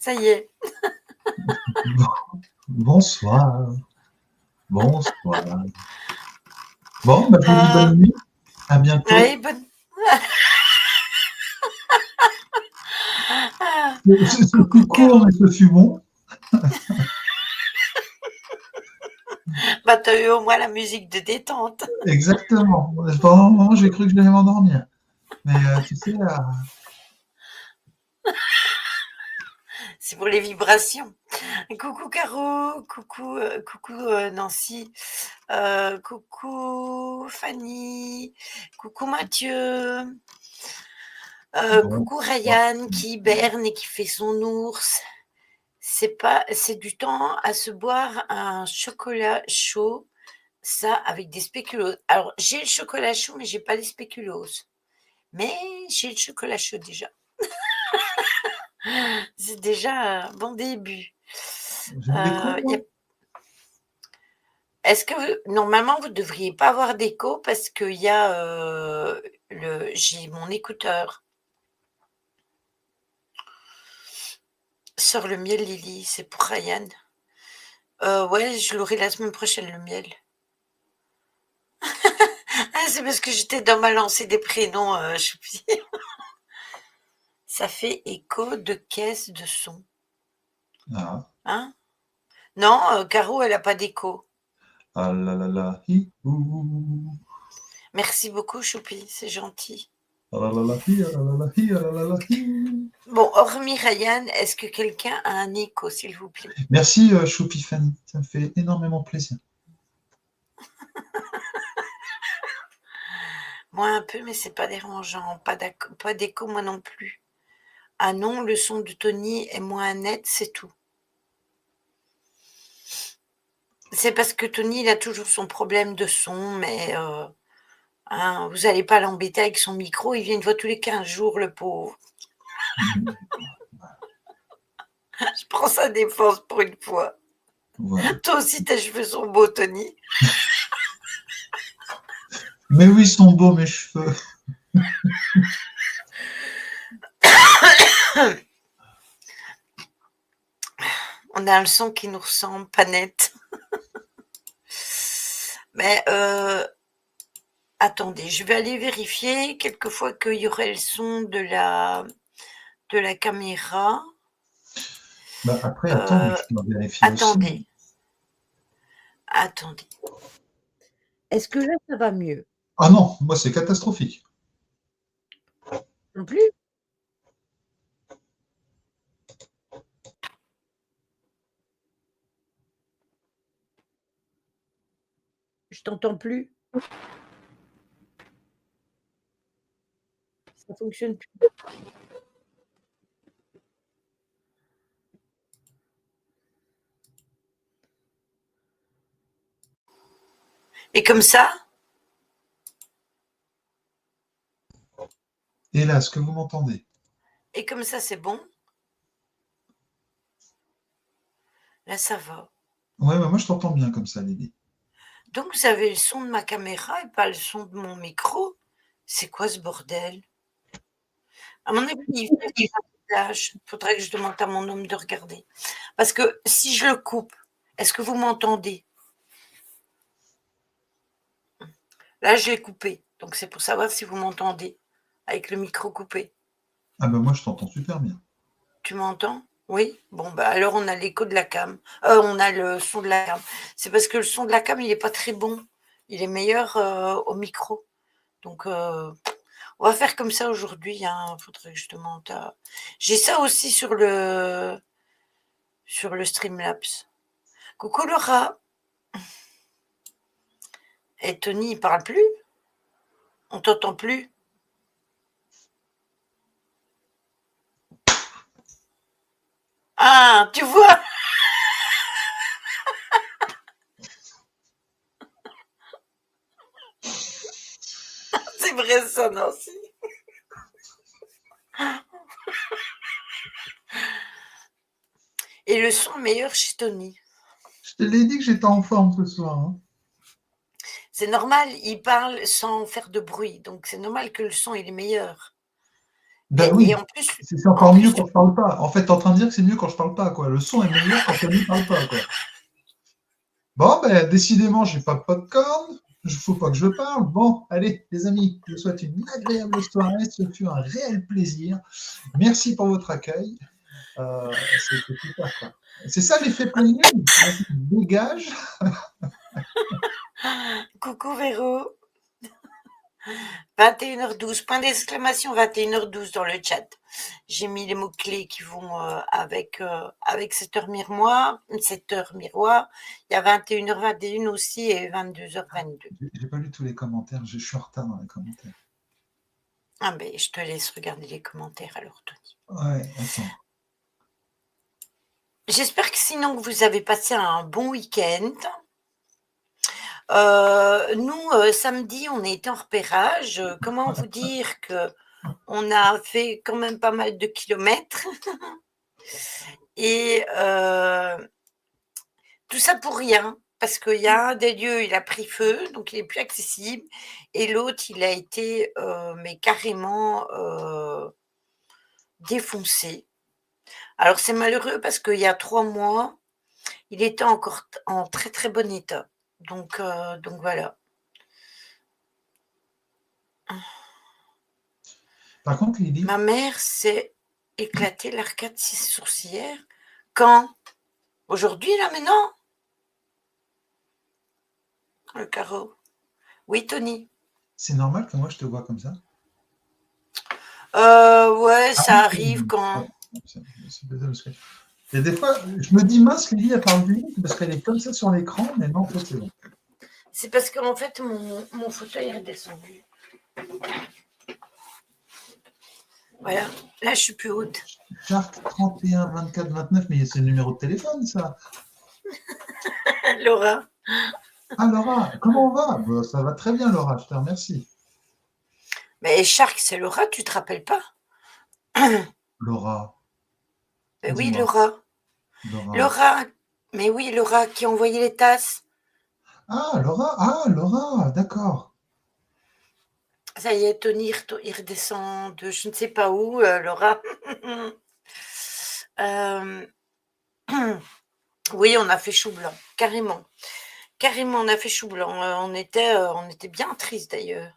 Ça y est. Bonsoir. Bonsoir. Bon, bah, je vous dis Euh, bonne nuit. À bientôt. oui, bonne... C'est Coucou plus court, Caro. mais ce fut bon. Bah, t'as eu au moins la musique de détente. Exactement. Pendant un moment, j'ai cru que j'allais m'endormir. Mais tu sais, C'est pour les vibrations. Coucou Caro. Coucou Nancy. Coucou Fanny. Coucou Mathieu. bon, Coucou Ryan qui hiberne et qui fait son ours. C'est du temps à se boire un chocolat chaud, ça avec des spéculoos. Alors, j'ai le chocolat chaud, mais j'ai pas les spéculoos. Mais j'ai le chocolat chaud déjà. C'est déjà un bon début. j'ai une déco, Y a... moi. Est-ce que normalement vous devriez pas avoir d'écho parce qu'il y a j'ai mon écouteur. Sors le miel, Lily, c'est pour Ryan. Ouais, je l'aurai la semaine prochaine, le miel. Ah, c'est parce que j'étais dans ma lancée des prénoms, choupi. Ça fait écho de caisse de son. Ah, Hein? Non, Caro, elle a pas d'écho. ah là là là, hi, ouh. Merci beaucoup, Choupi, c'est gentil. Ah là là là, hi, ah là là là, hi, ah là là là, hi. Bon, hormis Ryan, est-ce que quelqu'un a un écho, s'il vous plaît? Merci, Choupi Fanny. Ça me fait énormément plaisir. Moi un peu, mais c'est pas dérangeant. Pas d'écho, moi non plus. Ah non, le son de Tony est moins net, c'est tout. C'est parce que Tony, il a toujours son problème de son, mais hein, vous n'allez pas l'embêter avec son micro, il vient une fois tous les 15 jours, le pauvre. Je prends sa défense pour une fois. Voilà. Toi aussi, tes cheveux sont beaux, Tony. Mais oui, ils sont beaux, mes cheveux. On a un son qui nous ressemble, pas net. Mais attendez, je vais aller vérifier quelquefois qu'il y aurait le son de la caméra. Bah, après, attends, mais Euh, je dois vérifier aussi. attendez, attendez. Est-ce que là, ça va mieux? Ah non, moi, c'est catastrophique. Non plus? Je t'entends plus. Ça fonctionne plus. Et comme ça? Et là, est-ce que vous m'entendez? Et comme ça, c'est bon? Là, ça va. Ouais, bah, moi, je t'entends bien comme ça, Lily. Donc, vous avez le son de ma caméra et pas le son de mon micro? C'est quoi ce bordel? À mon avis, il faudrait que je demande à mon homme de regarder. Parce que si je le coupe, est-ce que vous m'entendez? Là, je l'ai coupé. Donc, c'est pour savoir si vous m'entendez avec le micro coupé. Ah bah moi, je t'entends super bien. Tu m'entends? Oui? Bon, bah alors on a l'écho de la cam. On a le son de la cam. C'est parce que le son de la cam, il n'est pas très bon. Il est meilleur au micro. Donc, on va faire comme ça aujourd'hui. Il faudrait que je demande à... J'ai ça aussi sur le Streamlabs. Coucou Laura. Et Tony, il parle plus? On t'entend plus? Ah, tu vois? C'est vrai ça, Nancy. Et le son meilleur chez Tony. Je te l'ai dit que j'étais en forme ce soir. Hein. C'est normal, il parle sans faire de bruit. Donc c'est normal que le son il est meilleur. Ben Et oui, en plus, c'est encore mieux quand je parle pas. En fait, t'es en train de dire que c'est mieux quand je parle pas, quoi. Le son est meilleur quand on ne parle pas, quoi. Bon, ben, décidément, j'ai pas de popcorn. Il faut pas que je parle. Bon, allez, les amis, je vous souhaite une agréable soirée. Ce fut un réel plaisir. Merci pour votre accueil. C'était super, quoi. C'est ça l'effet pleine lune. Dégage. coucou Véro. 21h12, point d'exclamation 21h12 dans le chat. J'ai mis les mots-clés qui vont avec cette heure miroir. Cette heure miroir. Il y a 21h21 aussi et 22h22. J'ai pas lu tous les commentaires. Je suis en retard dans les commentaires. Ah ben, je te laisse regarder les commentaires alors, Tony. Ouais, attends. J'espère que sinon que vous avez passé un bon week-end. Nous, samedi, on a été en repérage. Comment vous dire que on a fait quand même pas mal de kilomètres et tout ça pour rien, parce qu'il y a un des lieux, il a pris feu, donc il est plus accessible, et l'autre, il a été mais carrément défoncé. Alors c'est malheureux parce qu'il y a 3 mois, il était encore en très très bon état. Donc voilà. Par contre, Lydie, Ma mère s'est éclatée l'arcade sourcilière. Quand? Aujourd'hui, là, maintenant? Le carreau. Oui, Tony. c'est normal que moi je te vois comme ça. Ouais, Ah ça oui, arrive quand. c'est peut-être parce que- Il y a des fois, je me dis mince, Lydie, elle parle vite parce qu'elle est comme ça sur l'écran, mais non, toi, c'est bon. C'est parce qu'en fait, mon fauteuil est redescendu. Voilà. Là, je suis plus haute. Shark 31 24 29, mais c'est le numéro de téléphone, ça. Laura. Ah, Laura, comment on va? Bah, ça va très bien, Laura, je te remercie. Mais Shark, c'est Laura, tu te rappelles pas? Laura, Ben oui, dis-moi, Laura. Laura. Laura. Mais oui, Laura qui a envoyé les tasses. Ah, Laura, d'accord. Ça y est, Tony, il redescend de je ne sais pas où, Laura. Euh, Oui, on a fait chou blanc, carrément. Carrément, on a fait chou blanc. On était bien triste d'ailleurs.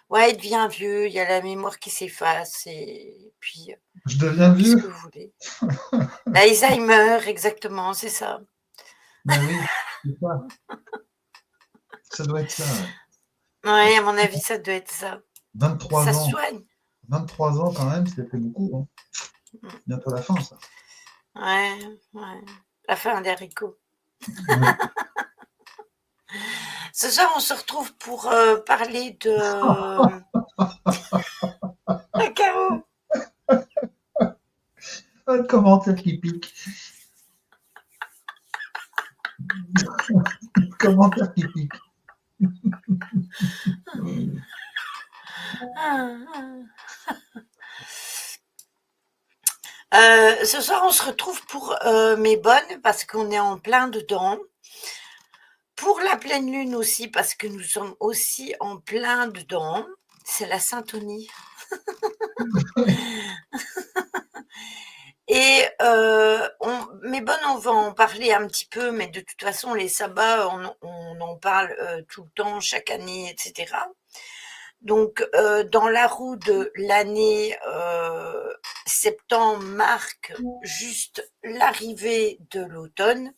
Ouais, il devient vieux, il y a la mémoire qui s'efface et puis, Je deviens qu'est-ce que vieux? vous voulez? L'Alzheimer, exactement, c'est ça. Ben oui, c'est ça. Ça doit être ça, ouais. Ouais, à mon avis, ça doit être ça. 23 Ça ans. soigne. 23 ans quand même, ça fait beaucoup, hein. Mmh. Bientôt la fin, ça. Ouais, ouais. La fin des haricots. Ouais. Ce soir, on se retrouve pour, parler de ah, Caro! Ah, le commentaire qui pique. Le commentaire qui pique. Ah, ce soir, on se retrouve pour, mes bonnes parce qu'on est en plein dedans. Pour la pleine lune aussi, parce que nous sommes aussi en plein dedans. C'est la syntonie. Et mes bonnes, on va en parler un petit peu, mais de toute façon, les sabbats, on en parle tout le temps, chaque année, etc. Donc, dans la roue de l'année, septembre marque juste l'arrivée de l'automne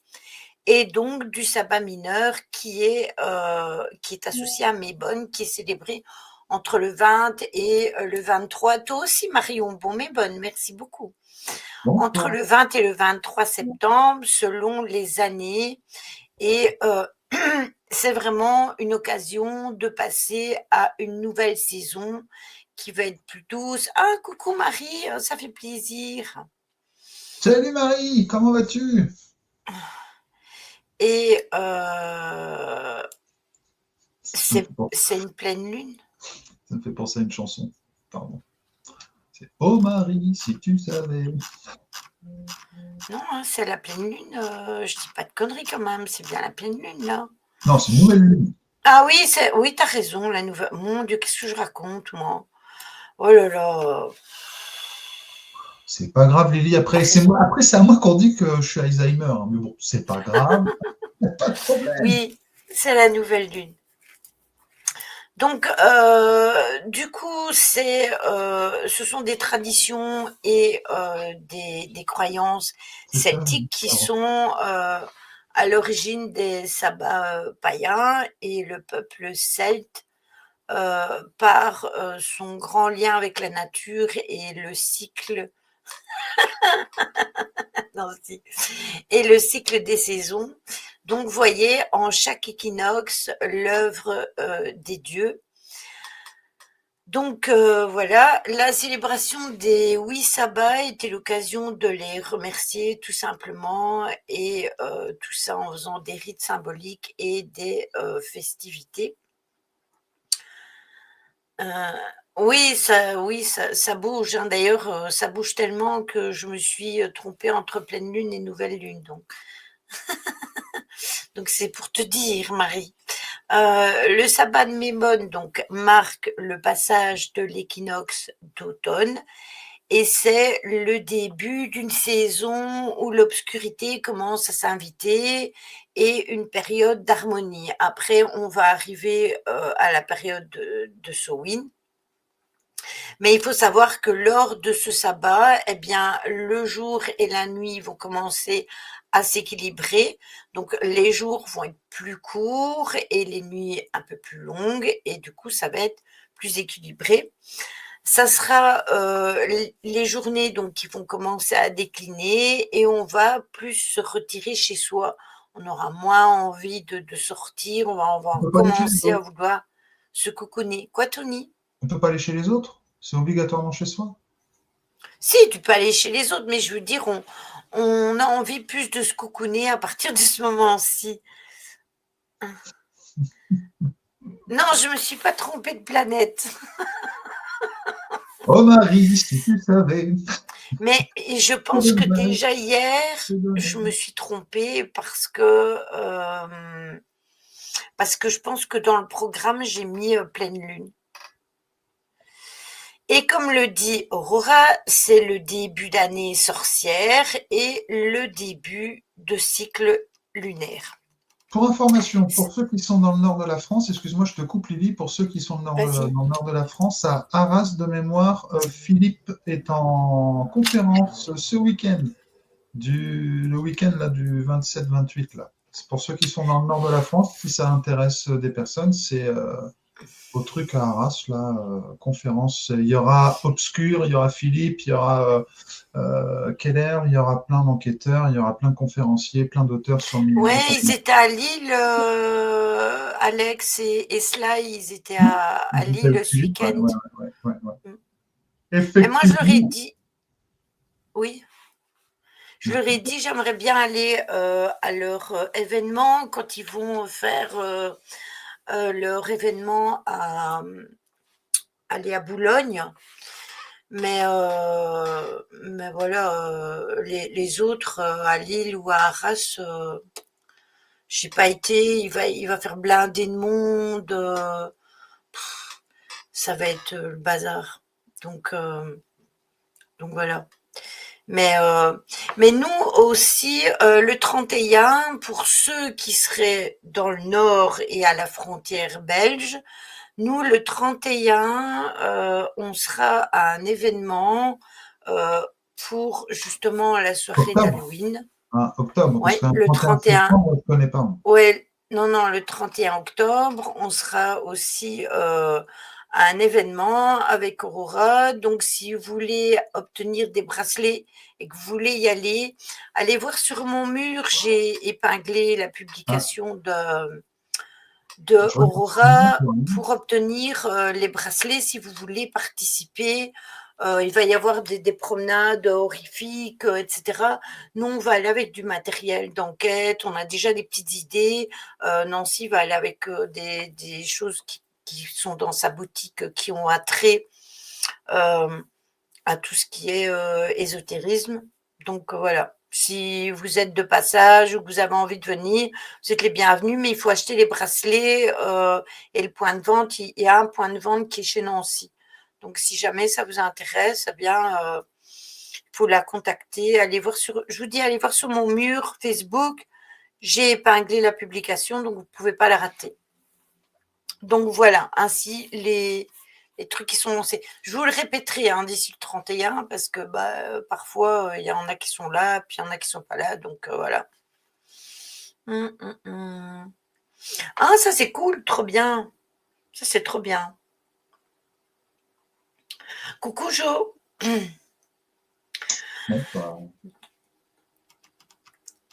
et donc du sabbat mineur qui est associé à Mébonne, qui est célébré entre le 20 et le 23. Toi aussi, Marion, bon Mébonne, merci beaucoup. Entre Bonsoir. le 20 et le 23 septembre, selon les années. Et c'est vraiment une occasion de passer à une nouvelle saison qui va être plus douce. Ah, coucou Marie, ça fait plaisir. Salut Marie, comment vas-tu? Et Ça me fait pen- c'est une pleine lune. ça me fait penser à une chanson. Pardon. C'est Oh Marie, si tu savais. Non, hein, c'est la pleine lune. Je dis pas de conneries quand même. C'est bien la pleine lune là. Non, c'est une nouvelle lune. Ah oui, oui, t'as raison. La nouvelle. Mon Dieu, qu'est-ce que je raconte moi? Oh là là. C'est pas grave, Lily. Après, c'est à moi qu'on dit que je suis Alzheimer. Hein. Mais bon, c'est pas grave. Pas de problème. Oui, c'est la nouvelle lune. Donc, du coup, ce sont des traditions et des croyances C'est ça. celtiques qui sont à l'origine des sabbats païens, et le peuple celte, par son grand lien avec la nature et le cycle, non, si, et le cycle des saisons. Donc, voyez en chaque équinoxe l'œuvre des dieux. Donc voilà, la célébration des 8 sabbats était l'occasion de les remercier tout simplement, et tout ça en faisant des rites symboliques et des festivités. Oui, ça bouge, hein. D'ailleurs, ça bouge tellement que je me suis trompée entre pleine lune et nouvelle lune. Donc c'est pour te dire, Marie. Le sabbat de Mémon donc marque le passage de l'équinoxe d'automne, et c'est le début d'une saison où l'obscurité commence à s'inviter et une période d'harmonie. Après, on va arriver à la période de Samhain. Mais il faut savoir que lors de ce sabbat, eh bien, le jour et la nuit vont commencer à s'équilibrer. Donc, les jours vont être plus courts et les nuits un peu plus longues, et du coup, ça va être plus équilibré. Ça sera les journées donc qui vont commencer à décliner, et on va plus se retirer chez soi. On aura moins envie de sortir, on va On peut pas aller chez les commencer à autres. vouloir se cocooner. Quoi, Tony? On peut pas aller chez les autres. C'est obligatoirement chez soi. Si, tu peux aller chez les autres, mais je veux dire, on a envie plus de se cocooner à partir de ce moment-ci. Non, je me suis pas trompée de planète. Oh Marie, si tu savais. Mais je C'est pense que dommage, déjà hier, c'est je me dommage. suis trompée parce que je pense que dans le programme, j'ai mis pleine lune. Et comme le dit Aurora, c'est le début d'année sorcière et le début de cycle lunaire. Pour information, pour ceux qui sont dans le nord de la France, excuse-moi, je te coupe Lily, pour ceux qui sont Vas-y. dans le nord de la France, à Arras de mémoire, Philippe est en conférence ce week-end, le week-end là, du 27-28 là. C'est pour ceux qui sont dans le nord de la France, si ça intéresse des personnes, c'est au truc à Arras, là, conférence. Il y aura Obscur, il y aura Philippe, il y aura Keller, il y aura plein d'enquêteurs, il y aura plein de conférenciers, plein d'auteurs sur le milieu Ouais, du ils roman. étaient à Lille, Alex et Sly, ils étaient à Lille ce Philippe, ouais, week-end. ouais, ouais, ouais, ouais. Mm. Mais moi, je leur ai Effectivement. dit, oui, je leur ai dit, j'aimerais bien aller à leur événement quand ils vont faire leur événement aller à Boulogne. Mais voilà, les autres à Lille ou à Arras, j'ai pas été. Il va faire blinder de monde. Ça va être le bazar. Donc, euh, donc voilà. Mais, euh, mais nous aussi, le 31, pour ceux qui seraient dans le nord et à la frontière belge, nous, le 31, on sera à un événement euh, pour justement la soirée Octobre. d'Halloween. Hein, octobre, parce Ouais, qu'un le 31 31. septembre, je ne connais pas. Moi. Ouais, non, non, le 31 octobre, on sera aussi à un événement avec Aurora. Donc, si vous voulez obtenir des bracelets et que vous voulez y aller, allez voir sur mon mur, j'ai épinglé la Ouais. publication de Je regarde ça, Aurora ouais. pour obtenir les bracelets si vous voulez participer. Il va y avoir des promenades horrifiques, etc. Nous, on va aller avec du matériel d'enquête, on a déjà des petites idées. Nancy va aller avec des choses qui sont dans sa boutique, qui ont attrait euh, à tout ce qui est ésotérisme. Donc voilà, si vous êtes de passage ou que vous avez envie de venir, vous êtes les bienvenus, mais il faut acheter les bracelets et le point de vente. Il y a un point de vente qui est chez Nancy. Donc si jamais ça vous intéresse, eh bien, faut la contacter. Je vous dis, allez voir sur mon mur Facebook. J'ai épinglé la publication, donc vous ne pouvez pas la rater. Donc voilà, ainsi les trucs qui sont lancés. Je vous le répéterai d'ici le 31 parce que parfois, il y en a qui sont là, puis il y en a qui ne sont pas là. Donc voilà. Ah, ça c'est cool, trop bien. Ça c'est trop bien. Coucou Jo.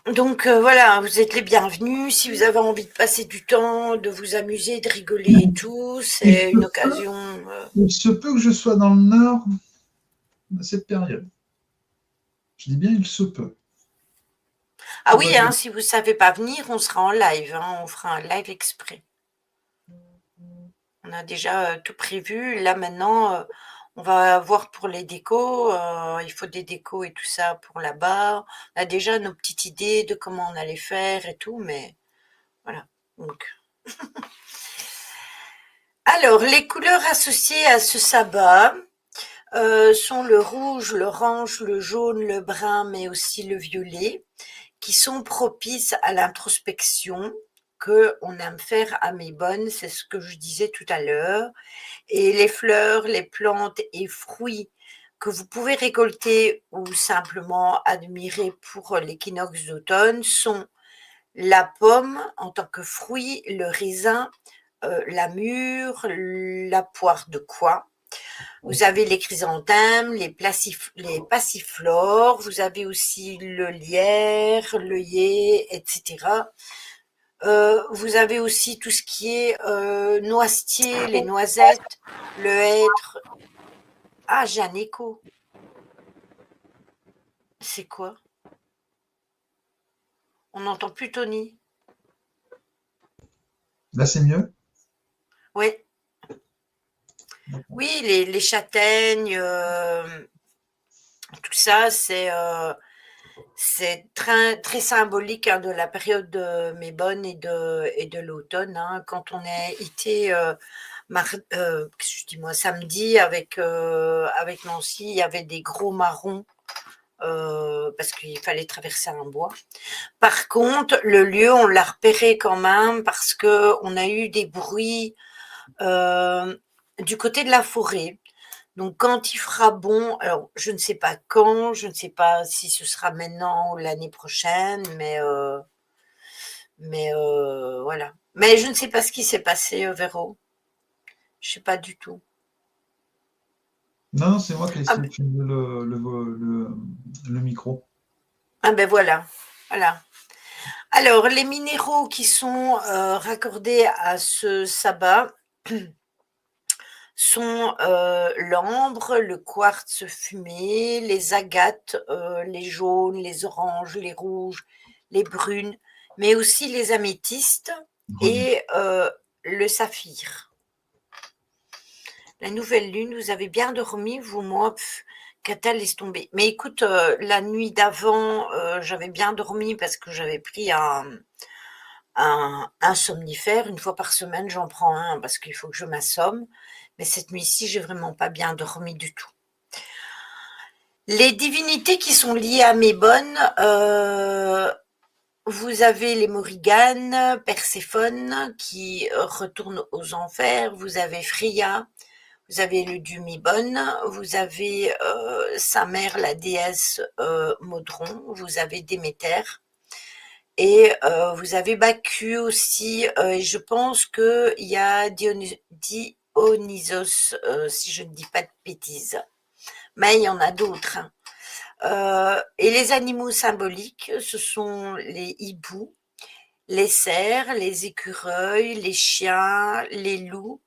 Donc voilà, vous êtes les bienvenus. Si vous avez envie de passer du temps, de vous amuser, de rigoler et tout, c'est une occasion. Il se peut que je sois dans le Nord à cette période. Je dis bien il se peut. Ah oui, si vous ne savez pas venir, on sera en live. On fera un live exprès. On a déjà tout prévu. Là maintenant, on va voir pour les décos. Il faut des décos et tout ça pour là-bas. On a déjà nos petites idées de comment on allait faire et tout, mais voilà. Donc. Alors, les couleurs associées à ce sabbat sont le rouge, l'orange, le jaune, le brun, mais aussi le violet, qui sont propices à l'introspection qu'on aime faire à Mébonne, c'est ce que je disais tout à l'heure. Et les fleurs, les plantes et fruits que vous pouvez récolter ou simplement admirer pour l'équinoxe d'automne sont la pomme en tant que fruit, le raisin, la mûre, la poire de coin. Vous avez les chrysanthèmes, les passiflores, vous avez aussi le lierre, l'œillet, etc. Vous avez aussi tout ce qui est noisetier, les noisettes, le hêtre. Ah, j'ai un écho. C'est quoi? On n'entend plus Tony. Là, c'est mieux? Oui. Oui, les châtaignes, tout ça, c'est très, très symbolique de la période de Mébonne et de l'automne. Quand on est été samedi avec Nancy, il y avait des gros marrons parce qu'il fallait traverser un bois. Par contre, le lieu, on l'a repéré quand même parce qu'on a eu des bruits du côté de la forêt. Donc, quand il fera bon, alors je ne sais pas quand, je ne sais pas si ce sera maintenant ou l'année prochaine, mais voilà. Mais je ne sais pas ce qui s'est passé, Véro. Je ne sais pas du tout. Non, c'est moi qui ai Ah, essayé de filmer le micro. ah ben voilà, voilà. Alors, les minéraux qui sont raccordés à ce sabbat sont l'ambre, le quartz fumé, les agates, les jaunes, les oranges, les rouges, les brunes, mais aussi les améthystes et le saphir. La nouvelle lune, vous avez bien dormi, vous, moi, Cata, laisse tomber. Mais écoute, la nuit d'avant, j'avais bien dormi parce que j'avais pris un somnifère. Une fois par semaine, j'en prends un parce qu'il faut que je m'assomme. Mais cette nuit-ci, j'ai vraiment pas bien dormi du tout. Les divinités qui sont liées à Mébonne, vous avez les Morriganes, Perséphone qui retourne aux enfers, vous avez Freya, vous avez le dieu Mébonne, vous avez sa mère, la déesse Modron, vous avez Déméter, et vous avez Bacchus aussi, et je pense qu'il y a Dionysos, si je ne dis pas de bêtises. Mais il y en a d'autres. Et les animaux symboliques, ce sont les hiboux, les cerfs, les écureuils, les chiens, les loups.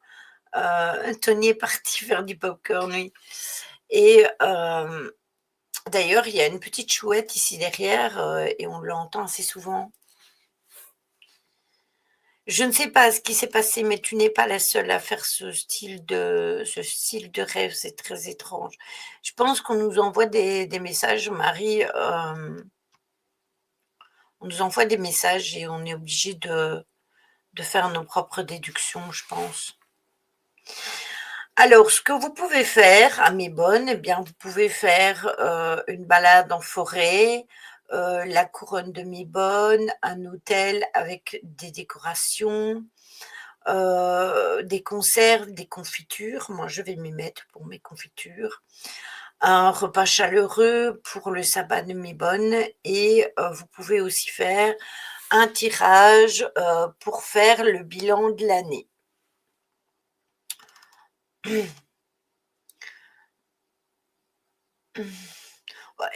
Tony est parti faire du popcorn, oui. Et d'ailleurs, il y a une petite chouette ici derrière et on l'entend assez souvent. Je ne sais pas ce qui s'est passé, mais tu n'es pas la seule à faire ce style de rêve, c'est très étrange. Je pense qu'on nous envoie des messages, Marie, on nous envoie des messages et on est obligé de faire nos propres déductions, je pense. Alors, ce que vous pouvez faire à Mébonne, eh bien, vous pouvez faire une balade en forêt, la couronne de Mébonne, un hôtel avec des décorations, des conserves, des confitures. Moi, je vais m'y mettre pour mes confitures. Un repas chaleureux pour le sabbat de Mébonne et vous pouvez aussi faire un tirage pour faire le bilan de l'année.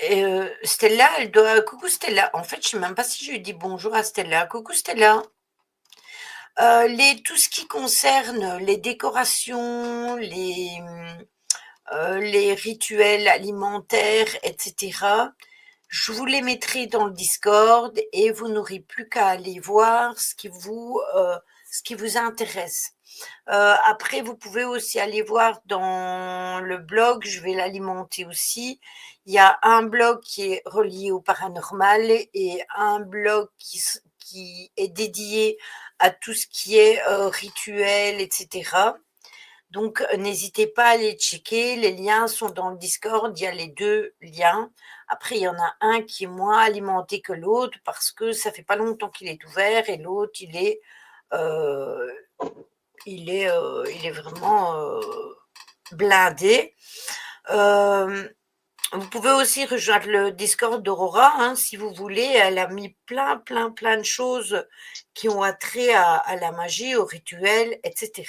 Et Stella, elle doit. Coucou Stella. En fait, je sais même pas si je lui dis bonjour à Stella. Coucou Stella. Tout ce qui concerne les décorations, les rituels alimentaires, etc., je vous les mettrai dans le Discord et vous n'aurez plus qu'à aller voir ce qui vous intéresse. Après, vous pouvez aussi aller voir dans le blog, je vais l'alimenter aussi. Il y a un blog qui est relié au paranormal et un blog qui est dédié à tout ce qui est rituel, etc. Donc, n'hésitez pas à aller checker. Les liens sont dans le Discord. Il y a les deux liens. Après, il y en a un qui est moins alimenté que l'autre parce que ça fait pas longtemps qu'il est ouvert et l'autre, euh, il est vraiment blindé. Vous pouvez aussi rejoindre le Discord d'Aurora, hein, si vous voulez. Elle a mis plein de choses qui ont attrait à la magie, au rituel, etc.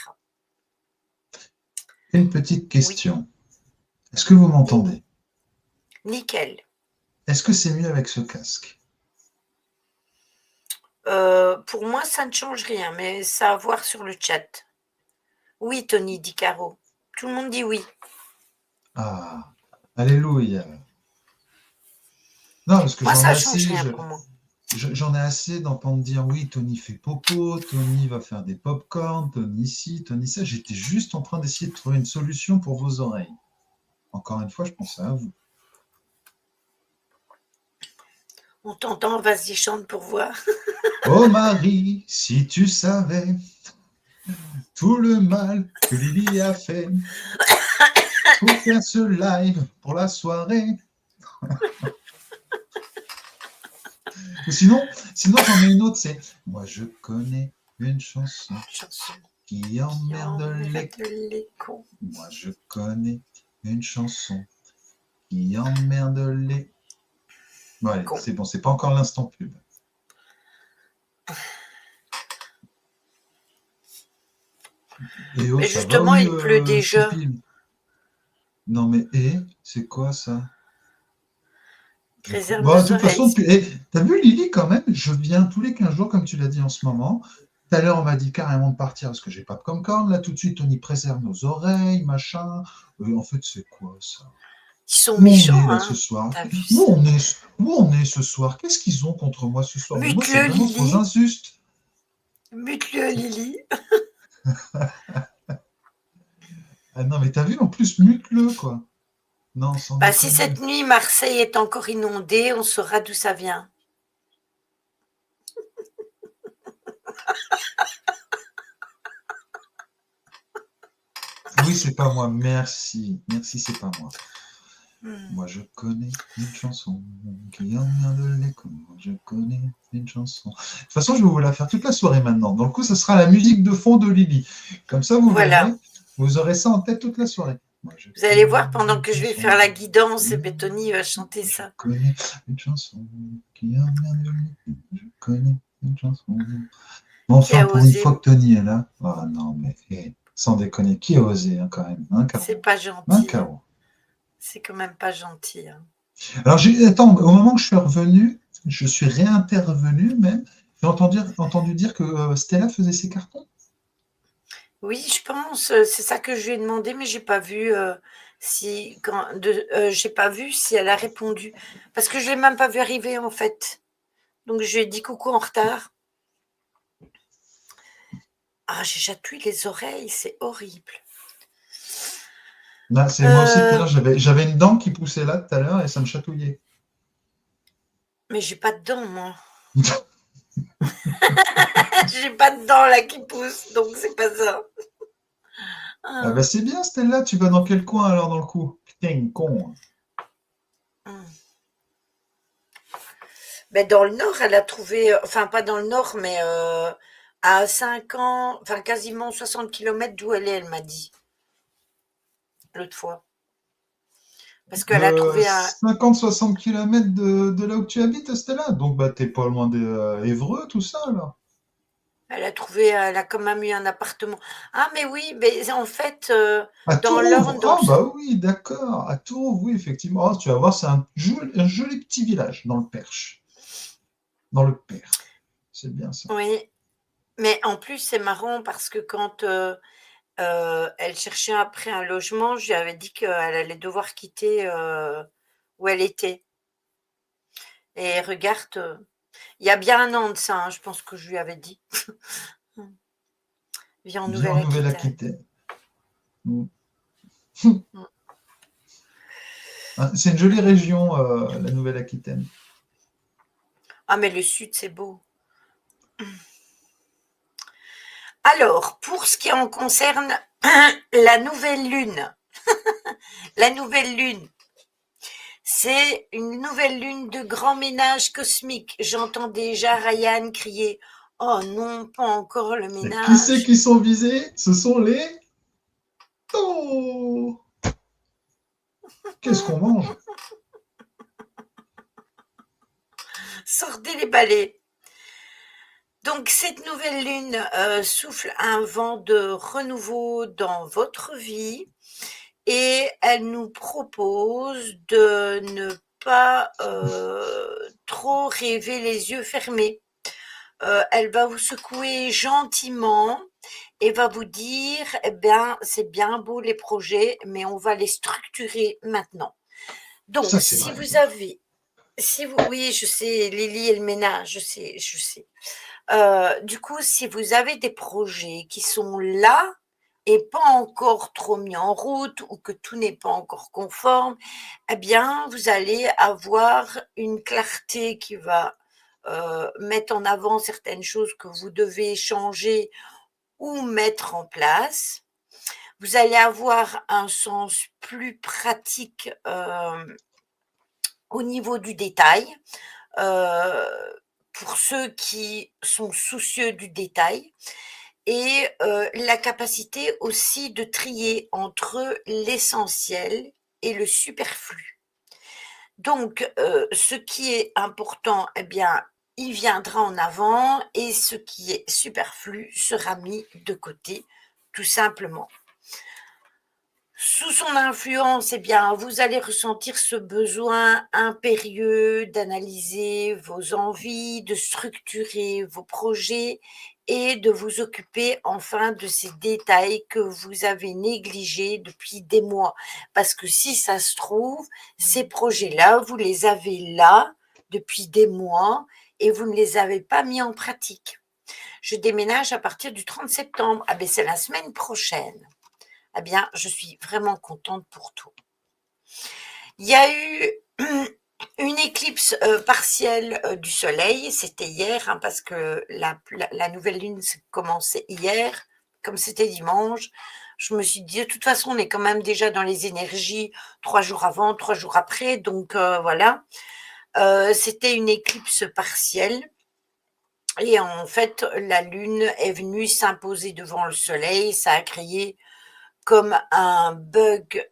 Une petite Oui, question. Est-ce que vous dis-moi. m'entendez? Nickel. Est-ce que c'est mieux avec ce casque? Pour moi, ça ne change rien, mais ça à voir sur le chat. Oui, Tony, dit Caro. Tout le monde dit oui. Ah, alléluia. Non, parce que Moi, j'en ai ça change assez. rien pour moi. J'en ai assez d'entendre dire oui, Tony fait popo, Tony va faire des pop-corn, Tony ci, Tony ça. J'étais juste en train d'essayer de trouver une solution pour vos oreilles. Encore une fois, je pensais à vous. On t'entend, vas-y, chante pour voir. Oh Marie, si tu savais tout le mal que Lily a fait pour faire ce live pour la soirée. Ou sinon j'en ai une autre, c'est moi je connais une chanson qui emmerde les cons. Moi je connais une chanson qui emmerde les. Bon, allez, c'est bon, c'est pas encore l'instant pub. Et oh, Mais ça va, justement, oui, il pleut déjà. Choupi. Non mais, c'est quoi ça? Réserve Bon, de nos toute oreilles. façon, t'as vu Lily quand même? Je viens tous les 15 jours, comme tu l'as dit en ce moment. Tout à l'heure, on m'a dit carrément de partir parce que j'ai pas de Comcorn. Là, tout de suite, Tony préserve nos oreilles, machin. En fait, c'est quoi ça? Ils sont Où on méchants, est là ce hein. soir? T'as vu Où ça? on est ce soir? Qu'est-ce qu'ils ont contre moi ce soir? Mais moi, c'est Mute-le, vraiment trop Lily. injuste. Mute-le, Lily. Ah non, mais t'as vu, en plus, mute-le, quoi. Non, sans Bah, si déconner. cette nuit, Marseille est encore inondée, on saura d'où ça vient. Oui, c'est pas moi. Merci. Merci, c'est pas moi. Moi, je connais une chanson qui emmerde les cons. Moi, je connais une chanson. De toute façon, je vais vous la faire toute la soirée maintenant. Donc, le coup, ce sera la musique de fond de Lily. Comme ça, vous verrez. Vous aurez ça en tête toute la soirée. Moi, vous allez voir pendant que je vais faire la guidance et Tony va chanter ça. Je connais une chanson qui emmerde les cons. Je connais une chanson. Enfin, pour une fois que Tony est là. Oh non, mais sans déconner, qui a osé hein, quand même hein, c'est pas gentil. Un Caro. C'est quand même pas gentil. Hein. Alors, attends, au moment que je suis revenu, je suis réintervenu même, j'ai entendu dire que Stella faisait ses cartons. Oui, je pense, c'est ça que je lui ai demandé, mais j'ai pas vu j'ai pas vu si elle a répondu. Parce que je l'ai même pas vu arriver en fait. Donc je lui ai dit coucou en retard. Ah, j'ai chatouillé les oreilles, c'est horrible. Là, c'est moi aussi, tout à l'heure, j'avais une dent qui poussait là tout à l'heure et ça me chatouillait. Mais j'ai pas de dents, moi. J'ai pas de dents là qui poussent, donc c'est pas ça. Ah bah c'est bien, Stella, tu vas dans quel coin alors dans le coup? Putain, con. Hum. Ben, dans le nord, elle a trouvé, enfin pas dans le nord, mais à 5 ans, enfin quasiment 60 kilomètres d'où elle est, elle m'a dit, l'autre fois. Parce qu'elle a trouvé un, 50-60 km de là où tu habites, Stella? Donc bah t'es pas loin d'Évreux, tout ça, là. elle a quand même eu un appartement. Ah mais oui, mais en fait, À dans Tourouvre. l'Orne, Ah bah oui, d'accord. À Tourouvre, oui, effectivement. Ah, tu vas voir, c'est un joli petit village dans le Perche. Dans le Perche. C'est bien ça. oui, mais en plus c'est marrant parce que quand, elle cherchait après un logement, je lui avais dit qu'elle allait devoir quitter, où elle était et regarde, il y a bien un an de ça, hein, je pense que je lui avais dit. Mmh. Vit en Viens en Nouvelle-Aquitaine. Nouvelle-Aquitaine. Mm. Mmh. Hein, c'est une jolie région, la Nouvelle-Aquitaine. Ah mais le sud, c'est beau. Alors, pour ce qui en concerne la nouvelle lune, la nouvelle lune, c'est une nouvelle lune de grand ménage cosmique. J'entends déjà Ryan crier: «Oh non, pas encore le Et qui c'est ménage!» qui sont visés? Ce sont les taureaux. Qu'est-ce qu'on mange? Sortez les balais. Donc cette nouvelle lune souffle un vent de renouveau dans votre vie et elle nous propose de ne pas trop rêver les yeux fermés. Elle va vous secouer gentiment et va vous dire, eh bien, c'est bien beau les projets, mais on va les structurer maintenant. Ça, Donc, c'est si vrai, vous ça. avez, si vous, oui, je sais, Lily et le ménage, je sais, je sais. Du coup, si vous avez des projets qui sont là et pas encore trop mis en route ou que tout n'est pas encore conforme, eh bien, vous allez avoir une clarté qui va mettre en avant certaines choses que vous devez changer ou mettre en place. Vous allez avoir un sens plus pratique au niveau du détail. Pour ceux qui sont soucieux du détail et la capacité aussi de trier entre l'essentiel et le superflu. Donc ce qui est important, eh bien, il viendra en avant et ce qui est superflu sera mis de côté, tout simplement. Sous son influence, eh bien, vous allez ressentir ce besoin impérieux d'analyser vos envies, de structurer vos projets et de vous occuper enfin de ces détails que vous avez négligés depuis des mois. Parce que si ça se trouve, ces projets-là, vous les avez là depuis des mois et vous ne les avez pas mis en pratique. Je déménage à partir du 30 septembre. Ah ben c'est la semaine prochaine. Eh bien, je suis vraiment contente pour tout. Il y a eu une éclipse partielle du soleil, c'était hier, hein, parce que la nouvelle lune s'est commencée hier, comme c'était dimanche. Je me suis dit, de toute façon, on est quand même déjà dans les énergies 3 jours avant, 3 jours après, donc voilà. C'était une éclipse partielle. Et en fait, la lune est venue s'imposer devant le soleil, ça a créé comme un bug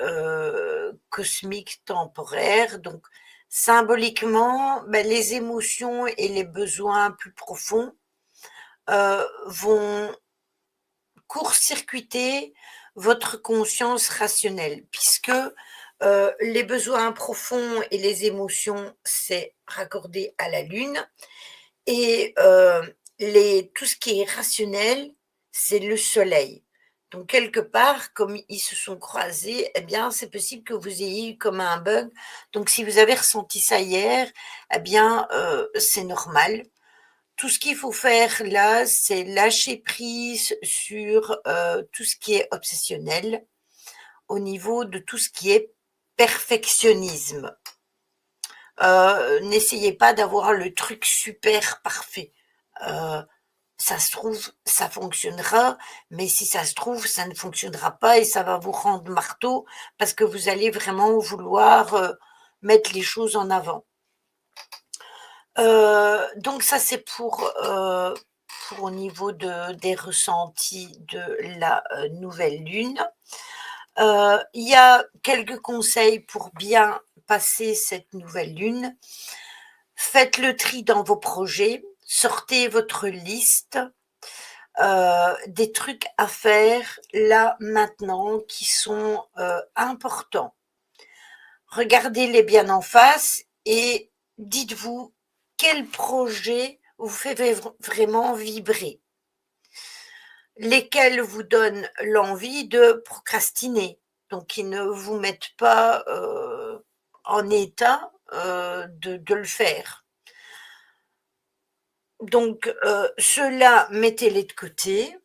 cosmique temporaire. Donc, symboliquement, ben, les émotions et les besoins plus profonds vont court-circuiter votre conscience rationnelle, puisque les besoins profonds et les émotions, c'est raccordé à la Lune, et tout ce qui est rationnel, c'est le soleil. Donc quelque part, comme ils se sont croisés, eh bien, c'est possible que vous ayez eu comme un bug. Donc si vous avez ressenti ça hier, eh bien, c'est normal. Tout ce qu'il faut faire là, c'est lâcher prise sur tout ce qui est obsessionnel au niveau de tout ce qui est perfectionnisme. N'essayez pas d'avoir le truc super parfait. ça se trouve, ça fonctionnera, mais si ça se trouve, ça ne fonctionnera pas et ça va vous rendre marteau parce que vous allez vraiment vouloir, mettre les choses en avant. Donc ça, c'est pour au niveau des ressentis de la, nouvelle lune. Il y a quelques conseils pour bien passer cette nouvelle lune. Faites le tri dans vos projets, sortez votre liste, des trucs à faire là, maintenant, qui sont, importants. Regardez-les bien en face et dites-vous quel projet vous fait vraiment vibrer, lesquels vous donnent l'envie de procrastiner, donc qui ne vous mettent pas en état de le faire. Donc, ceux-là, mettez-les de côté,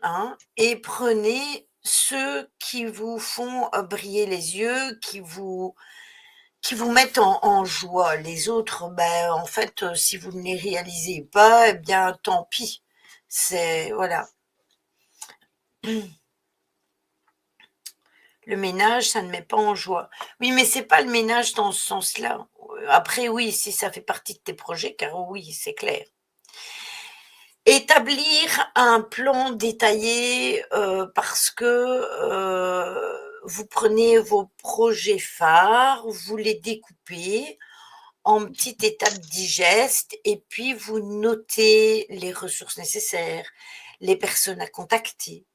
hein, et prenez ceux qui vous font briller les yeux, qui vous mettent en joie. Les autres, ben, en fait, si vous ne les réalisez pas, eh bien, tant pis. C'est, voilà. Le ménage, ça ne met pas en joie. Oui, mais c'est pas le ménage dans ce sens-là. Après, oui, si ça fait partie de tes projets, car oui, c'est clair. Établir un plan détaillé, parce que, vous prenez vos projets phares, vous les découpez en petites étapes digestes et puis vous notez les ressources nécessaires, les personnes à contacter.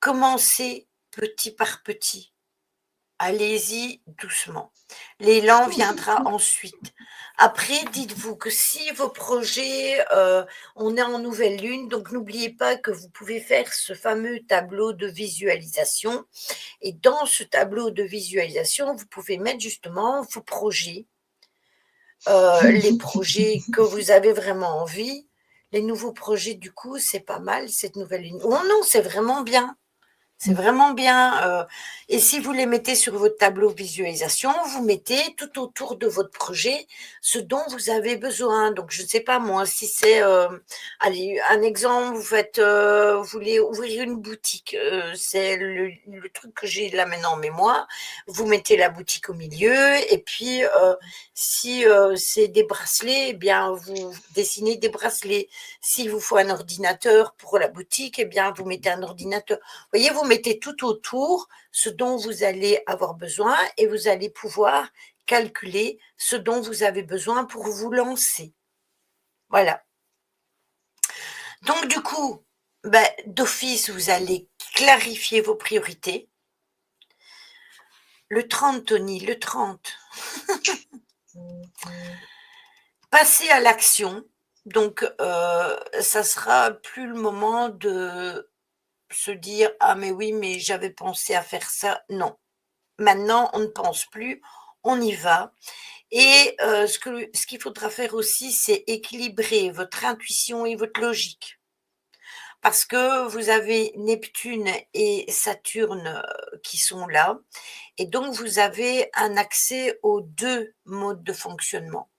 Commencez petit par petit. Allez-y doucement. L'élan viendra ensuite. Après, dites-vous que si vos projets, on est en nouvelle lune, donc n'oubliez pas que vous pouvez faire ce fameux tableau de visualisation et dans ce tableau de visualisation, vous pouvez mettre justement vos projets, les projets que vous avez vraiment envie. Les nouveaux projets, du coup, c'est pas mal cette nouvelle lune. Oh non, c'est vraiment bien. C'est vraiment bien, et si vous les mettez sur votre tableau visualisation, vous mettez tout autour de votre projet ce dont vous avez besoin. Donc je ne sais pas moi, si c'est, allez, un exemple, vous voulez ouvrir une boutique, c'est le truc que j'ai là maintenant en mémoire. Vous mettez la boutique au milieu et puis, si, c'est des bracelets, eh bien vous dessinez des bracelets. S'il vous faut un ordinateur pour la boutique, eh bien vous mettez un ordinateur. Vous voyez, vous mettez tout autour ce dont vous allez avoir besoin et vous allez pouvoir calculer ce dont vous avez besoin pour vous lancer. Voilà. Donc du coup, ben, d'office, vous allez clarifier vos priorités. Le 30, Tony, le 30. Passez à l'action. Donc, ça sera plus le moment de se dire: «Ah mais oui, mais j'avais pensé à faire ça». Non. Maintenant, on ne pense plus, on y va et ce qu'il faudra faire aussi, c'est équilibrer votre intuition et votre logique. Parce que vous avez Neptune et Saturne, qui sont là et donc vous avez un accès aux 2 modes de fonctionnement.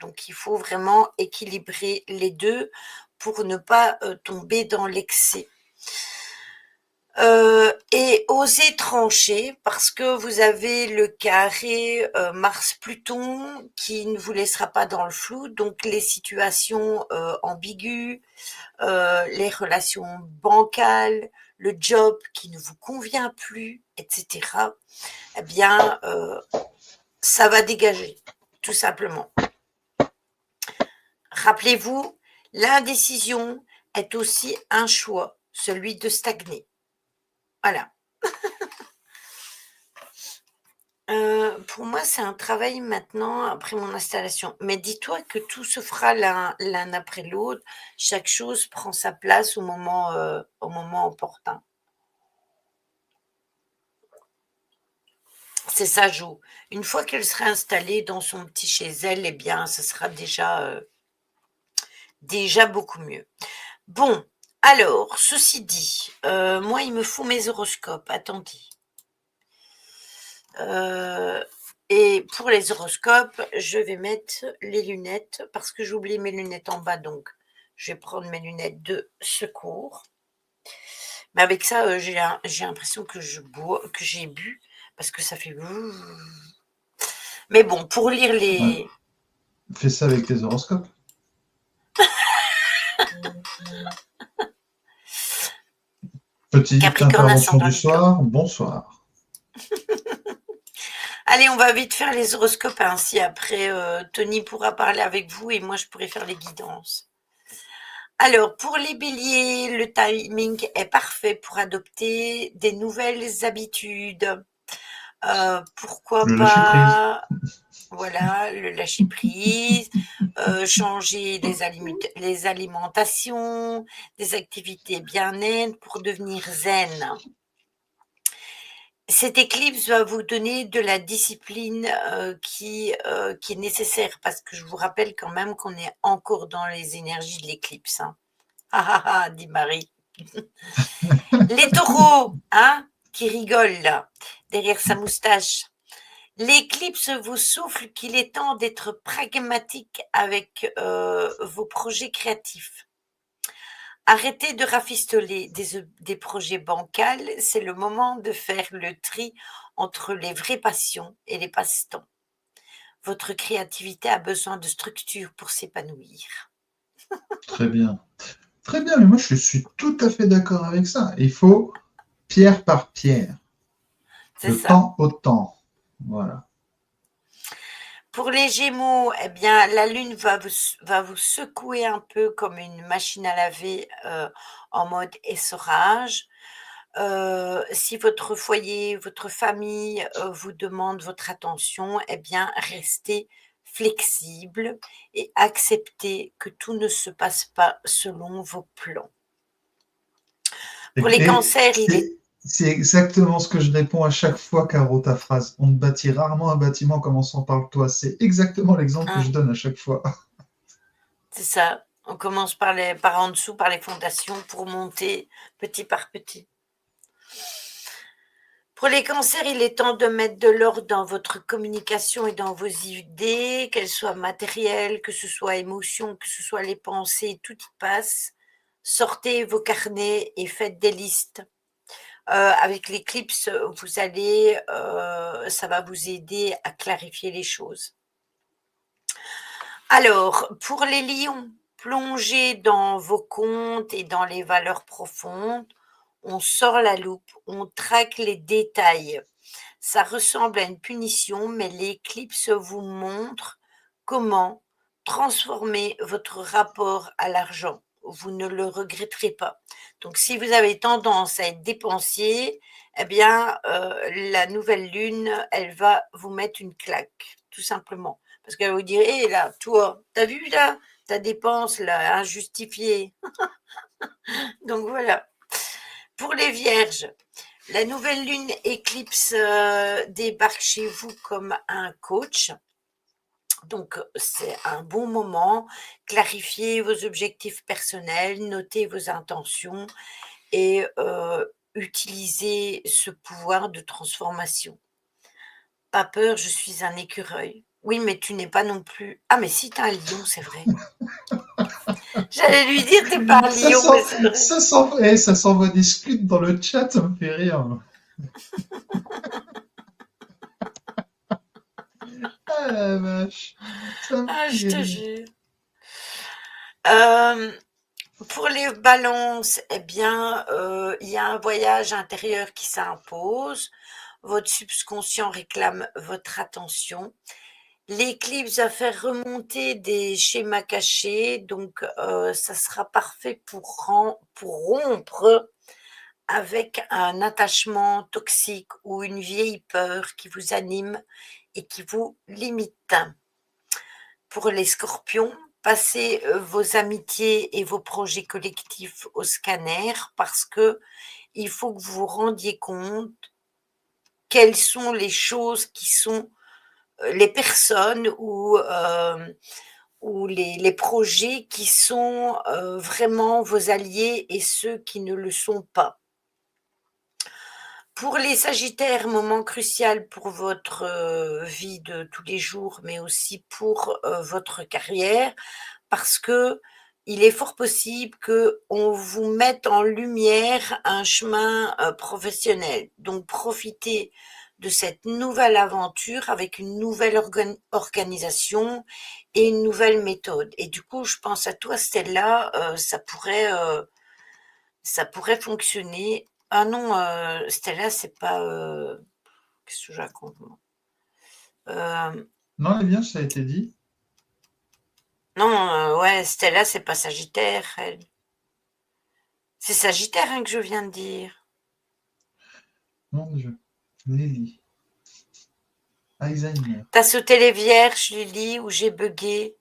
Donc il faut vraiment équilibrer les 2 pour ne pas, tomber dans l'excès. Et oser trancher parce que vous avez le carré, Mars-Pluton qui ne vous laissera pas dans le flou, donc les situations, ambiguës, les relations bancales, le job qui ne vous convient plus et cetera, eh bien, ça va dégager, tout simplement. Rappelez-vous, l'indécision est aussi un choix, celui de stagner. Voilà. Pour moi, c'est un travail maintenant après mon installation. Mais dis-toi que tout se fera l'un après l'autre. Chaque chose prend sa place au moment opportun. C'est ça, Jo. Une fois qu'elle sera installée dans son petit chez elle, eh bien, ça sera déjà beaucoup mieux. Bon, alors, ceci dit, moi, il me faut mes horoscopes. Attendez. Et pour les horoscopes, je vais mettre les lunettes parce que j'ai oublié mes lunettes en bas, donc Je vais prendre mes lunettes de secours. Mais avec ça, j'ai l'impression que j'ai bu parce que ça fait mais bon, pour lire les Fais ça avec tes horoscopes. Petite Capricorne intervention ascendant du Licorne. soir. Bonsoir. Allez, on va vite faire les horoscopes, ainsi après, Tony pourra parler avec vous et moi je pourrai faire les guidances. Alors, pour les béliers, le timing est parfait pour adopter des nouvelles habitudes. Pourquoi Le lâcher prise. pas, voilà, le lâcher prise, changer les alimentations, des activités bien-être pour devenir zen. Cette éclipse va vous donner de la discipline qui est nécessaire parce que je vous rappelle quand même qu'on est encore dans les énergies de l'éclipse. Hein. Ah ah ah, dit Marie. Les taureaux, hein, qui rigolent là, derrière sa moustache. L'éclipse vous souffle qu'il est temps d'être pragmatique avec vos projets créatifs. Arrêtez de rafistoler des projets bancals, c'est le moment de faire le tri entre les vraies passions et les passe-temps. Votre créativité a besoin de structure pour s'épanouir. Très bien. Très bien, mais moi je suis tout à fait d'accord avec ça. Il faut pierre par pierre, C'est de ça. temps au temps. Voilà. Pour les Gémeaux, eh bien, la Lune va vous secouer un peu comme une machine à laver en mode essorage. Si votre foyer, votre famille vous demande votre attention, eh bien, restez flexible et acceptez que tout ne se passe pas selon vos plans. Pour les Et cancers, il est... c'est exactement ce que je réponds à chaque fois, Caro, ta phrase. On ne bâtit rarement un bâtiment en commençant par le toit. C'est exactement l'exemple que je hein, donne à chaque fois. c'est ça. On commence par en dessous, par les fondations, pour monter petit par petit. Pour les cancers, il est temps de mettre de l'ordre dans votre communication et dans vos idées, qu'elles soient matérielles, que ce soit émotions, que ce soit les pensées, tout y passe. Sortez vos carnets et faites des listes. Avec l'éclipse, ça va vous aider à clarifier les choses. Alors, pour les lions, plongez dans vos comptes et dans les valeurs profondes. On sort la loupe, on traque les détails. Ça ressemble à une punition, mais l'éclipse vous montre comment transformer votre rapport à l'argent. Vous ne le regretterez pas. Donc, si vous avez tendance à être dépensier, eh bien, la nouvelle lune, elle va vous mettre une claque, tout simplement. Parce qu'elle va vous dire, hé là, toi, t'as vu là, ta dépense là, injustifiée. Donc voilà. Pour les vierges, la nouvelle lune éclipse débarque chez vous comme un coach. Donc, c'est un bon moment. Clarifiez vos objectifs personnels, notez vos intentions et utilisez ce pouvoir de transformation. Pas peur, je suis un écureuil. Oui, mais tu n'es pas non plus. Ah, mais si, t'es un lion, c'est vrai. J'allais lui dire, t'es pas un Ça lion, mais sent, c'est vrai. ça s'envoie des scuds dans le chat, ça me fait rire. Ah la vache, ça me Ah, je fait te rire. jure. Euh, pour les balances, eh bien, il y a un voyage intérieur qui s'impose. Votre subconscient réclame votre attention. L'éclipse va faire remonter des schémas cachés, donc ça sera parfait pour rompre avec un attachement toxique ou une vieille peur qui vous anime et qui vous limite. Pour les scorpions, passez vos amitiés et vos projets collectifs au scanner parce que il faut que vous vous rendiez compte quelles sont les choses qui sont les personnes ou les projets qui sont vraiment vos alliés et ceux qui ne le sont pas. Pour les sagittaires, moment crucial pour votre vie de tous les jours, mais aussi pour votre carrière, parce qu'il il est fort possible qu'on vous mette en lumière un chemin professionnel. Donc, profitez de cette nouvelle aventure avec une nouvelle organisation et une nouvelle méthode. Et du coup, je pense à toi, Stella, ça pourrait fonctionner. Ah non, Stella, c'est pas... qu'est-ce que je raconte, moi Non, les Vierges, ça a été dit. Non, ouais, Stella, c'est pas Sagittaire, elle. C'est Sagittaire hein, que je viens de dire. Mon Dieu. Lily. Alzheimer. T'as sauté les Vierges, Lily, ou j'ai bugué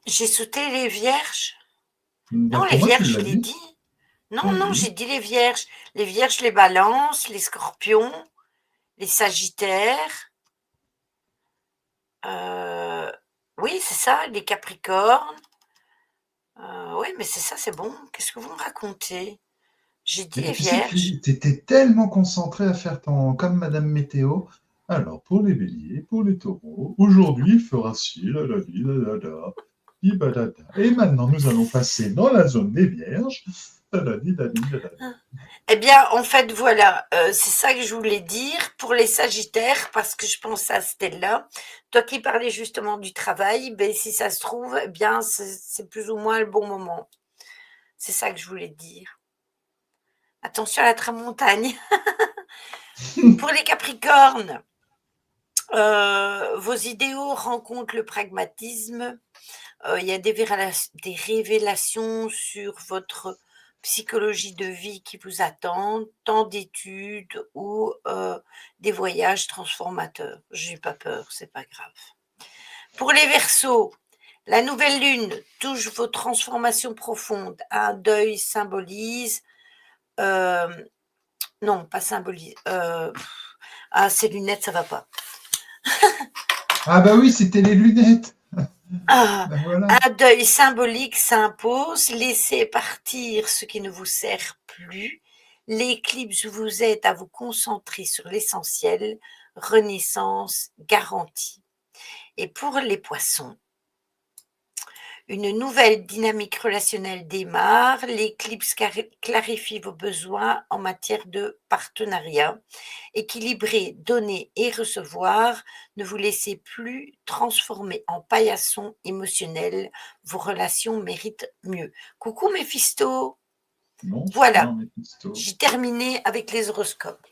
J'ai sauté les Vierges. Bah, Non, les pour moi, tu Vierges, je l'as l'ai dit. dit. Non, non, Oui. j'ai dit les Vierges. Les Vierges, les Balances, les Scorpions, les Sagittaires. Oui, c'est ça, les Capricornes. Oui, mais c'est ça, c'est bon. Qu'est-ce que vous me racontez? J'ai dit les Tu sais, Vierges. tu étais tellement concentré à faire ton comme Madame Météo. Alors, pour les béliers, pour les taureaux, aujourd'hui, il fera ci, la la li, la la, di, ba, da, da. Et maintenant, nous allons passer dans la zone des vierges. La la di, la li, la la. Eh bien, en fait, voilà, c'est ça que je voulais dire pour les Sagittaires, parce que je pense à Stella. Toi qui parlais justement du travail, ben, si ça se trouve, eh bien, c'est plus ou moins le bon moment. C'est ça que je voulais dire. Attention à la tramontagne. Pour les Capricornes, vos idéaux rencontrent le pragmatisme. Il y a des révélations sur votre psychologie de vie qui vous attendent, tant d'études ou des voyages transformateurs. J'ai pas peur, c'est pas grave. Pour les Verseaux, la nouvelle lune touche vos transformations profondes. Un deuil symbolise, non, pas symbolise. Ces lunettes, ça va pas. Ah bah oui, c'était les lunettes. Ah, Ben voilà. un deuil symbolique s'impose, laissez partir ce qui ne vous sert plus. L'éclipse vous aide à vous concentrer sur l'essentiel, renaissance garantie. Et pour les poissons, une nouvelle dynamique relationnelle démarre, l'éclipse clarifie vos besoins en matière de partenariat. Équilibrer, donner et recevoir, ne vous laissez plus transformer en paillasson émotionnel, vos relations méritent mieux. Coucou Méphisto, Bonsoir, voilà, Méphisto. j'ai terminé avec les horoscopes.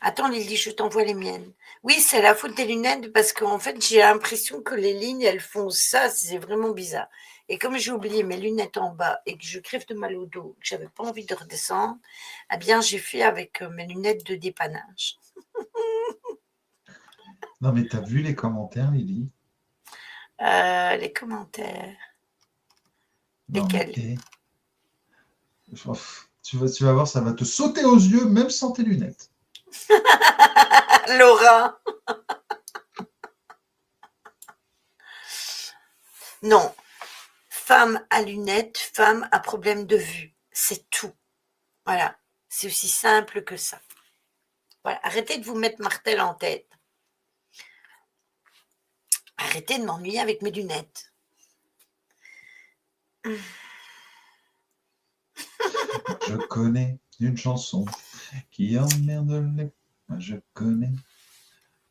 Attends Lily, je t'envoie les miennes. Oui, c'est la faute des lunettes parce qu'en fait, j'ai l'impression que les lignes, elles font ça, c'est vraiment bizarre. Et comme j'ai oublié mes lunettes en bas et que je crève de mal au dos, que j'avais pas envie de redescendre, eh bien, j'ai fait avec mes lunettes de dépannage. Non, mais t'as vu les commentaires, Lily? Les commentaires. Non, mais Lesquels? tu vas voir, ça va te sauter aux yeux, même sans tes lunettes. Laura. Non. Femme à lunettes, femme à problème de vue. C'est tout. Voilà. C'est aussi simple que ça. Voilà. Arrêtez de vous mettre martel en tête. Arrêtez de m'ennuyer avec mes lunettes. Je connais une chanson qui emmerde les... Je connais.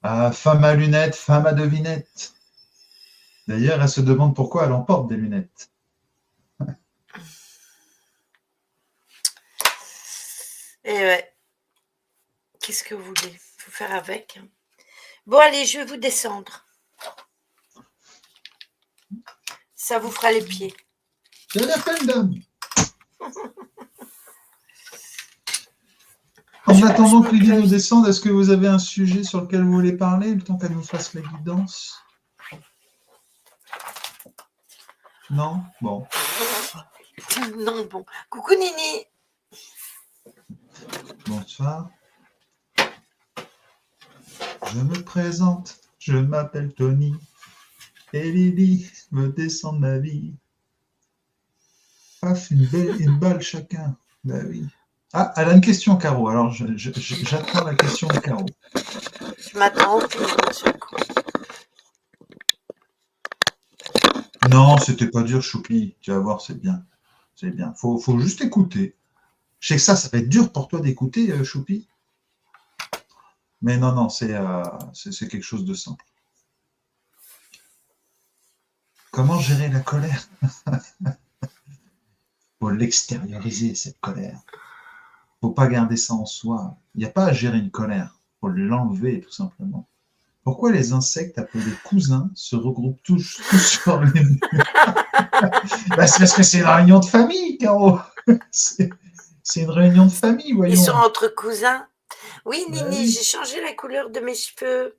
Ah, femme à lunettes, femme à devinette. D'ailleurs, elle se demande pourquoi elle emporte des lunettes. Et ouais. Qu'est-ce que vous voulez? Faut faire avec. Bon, allez, je vais vous descendre. Ça vous fera les pieds. C'est la peine d'âme. En attendant que Lydie nous descende, est-ce que vous avez un sujet sur lequel vous voulez parler, le temps qu'elle nous fasse la guidance? Non? Bon. Non, bon. Coucou Nini. Bonsoir. Je me présente, je m'appelle Tony. Et Lydie me descend de ma vie. Paf, une balle chacun. Bah oui. Ah, elle a une question, Caro. Alors, j'attends la question de Caro. Je m'attends au film, monsieur. Non, c'était pas dur, Choupi. Tu vas voir, c'est bien. C'est bien. Faut juste écouter. Je sais que ça va être dur pour toi d'écouter, Choupi. Mais non, non, c'est quelque chose de simple. Comment gérer la colère? Faut l'extérioriser, cette colère. Faut pas garder ça en soi. Il n'y a pas à gérer une colère. Faut l'enlever, tout simplement. Pourquoi les insectes appelés cousins se regroupent tous sur les murs? Bah, c'est parce que c'est une réunion de famille, Caro. C'est une réunion de famille, Ils sont voyons. entre cousins. Oui, Bah Nini, oui, j'ai changé la couleur de mes cheveux.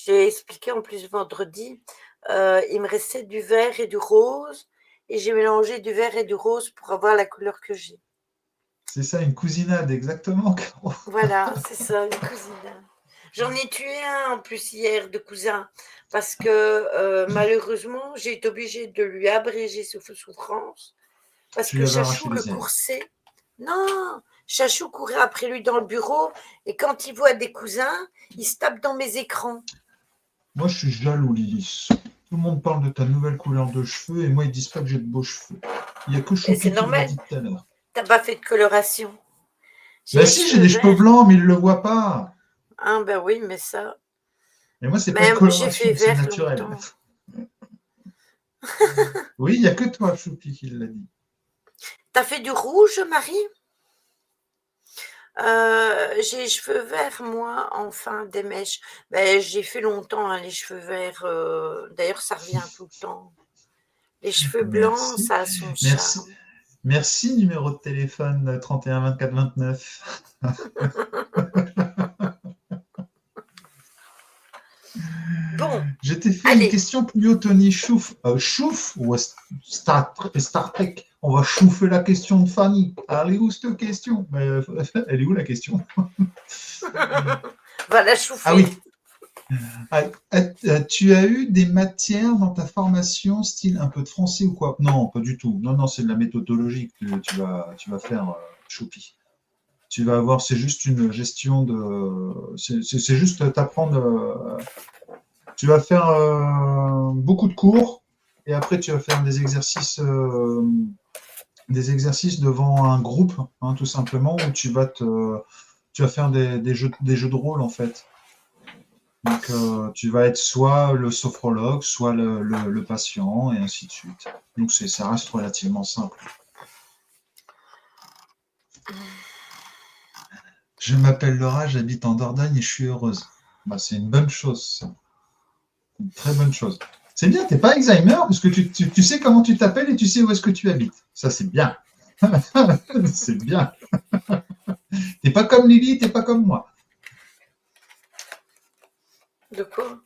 J'ai expliqué en plus vendredi. Il me restait du vert et du rose. Et j'ai mélangé du vert et du rose pour avoir la couleur que j'ai. c'est ça, une cousinade, exactement, Caro. Voilà, c'est ça, une cousine. J'en ai tué un en plus hier de cousin. Parce que malheureusement, j'ai été obligée de lui abréger ses souffrances. Parce Tu que lui avais arraché Chachou le les ailes. coursait. Non, Chachou courait après lui dans le bureau et quand il voit des cousins, il se tape dans mes écrans. Moi, je suis jaloux, Lily. Tout le monde parle de ta nouvelle couleur de cheveux et moi, ils disent pas que j'ai de beaux cheveux. Il n'y a que Et c'est Choupi qui me l'a normal, dit tout à l'heure. t'as pas fait de coloration. J'ai Ben les si, j'ai cheveux des cheveux verts. blancs, mais ils ne le voient pas. Ah ben oui, mais ça. Et moi, c'est pas une Même j'ai fait coloration, c'est vert naturel. longtemps. Oui, il n'y a que toi, Choupi, qui l'a dit. T'as fait du rouge, Marie? J'ai les cheveux verts, moi, enfin, des mèches. Ben, j'ai fait longtemps, hein, les cheveux verts. D'ailleurs, ça revient tout le temps. Les cheveux blancs, Merci. ça a son Merci. charme. Merci, numéro de téléphone 31 24 29. Bon, Je t'ai fait une allez, question plus Tony Chouf. Chouf ou Star Trek? On va chouffer la question de Fanny. Elle est où cette question? Elle est où la question? va la Ah chauffer. oui. Tu as eu des matières dans ta formation, style un peu de français ou quoi? Non, pas du tout. Non, non, c'est de la méthodologie que tu vas faire, Choupi. Tu vas avoir, c'est juste une gestion de. C'est juste t'apprendre. Tu vas faire beaucoup de cours et après tu vas faire des exercices devant un groupe, hein, tout simplement, où tu vas faire des jeux de rôle en fait. Donc tu vas être soit le sophrologue, soit le patient et ainsi de suite. Donc ça reste relativement simple. Je m'appelle Laura, j'habite en Dordogne et je suis heureuse. Bah, c'est une bonne chose, ça. Une très bonne chose. C'est bien, t'es pas Alzheimer, parce que tu sais comment tu t'appelles et tu sais où est-ce que tu habites. Ça, c'est bien. C'est bien. T'es pas comme Lily, t'es pas comme moi. De quoi?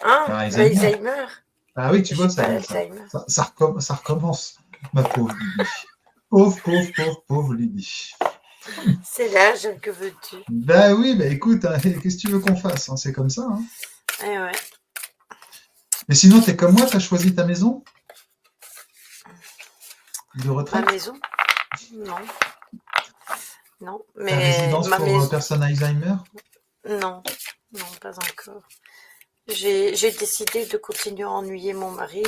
Hein? T'as Alzheimer. L'Alzheimer? Ah oui, tu vois, J'ai ça pas y est, ça, l'Alzheimer. ça, ça recommence, ma pauvre Lily. Pauvre, pauvre, pauvre, pauvre Lily. C'est l'âge, que veux-tu? Ben oui, ben écoute, hein, qu'est-ce que tu veux qu'on fasse, hein, c'est comme ça. Hein. Eh ouais, Mais sinon, t'es comme moi, t'as choisi ta maison de ma retraite, maison? Non, non, ta mais résidence ma pour maison, personnes Alzheimer. non, non, pas encore. J'ai décidé de continuer à ennuyer mon mari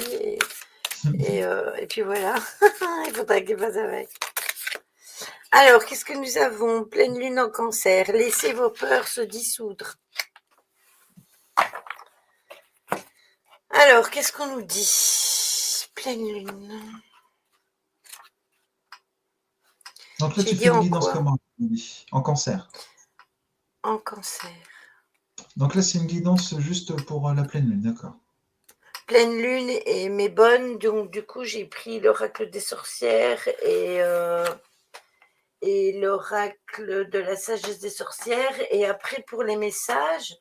et puis voilà, il faudra qu'il fasse avec. Alors, qu'est-ce que nous avons? Pleine lune en cancer, laissez vos peurs se dissoudre. Alors, qu'est-ce qu'on nous dit? Pleine lune. Donc là, J'ai tu dit fais une en guidance quoi? comment, Lily? En cancer. En cancer. Donc là, c'est une guidance juste pour la pleine lune, d'accord. Pleine lune et mes bonnes, donc du coup j'ai pris l'oracle des sorcières et l'oracle de la sagesse des sorcières. Et après pour les messages,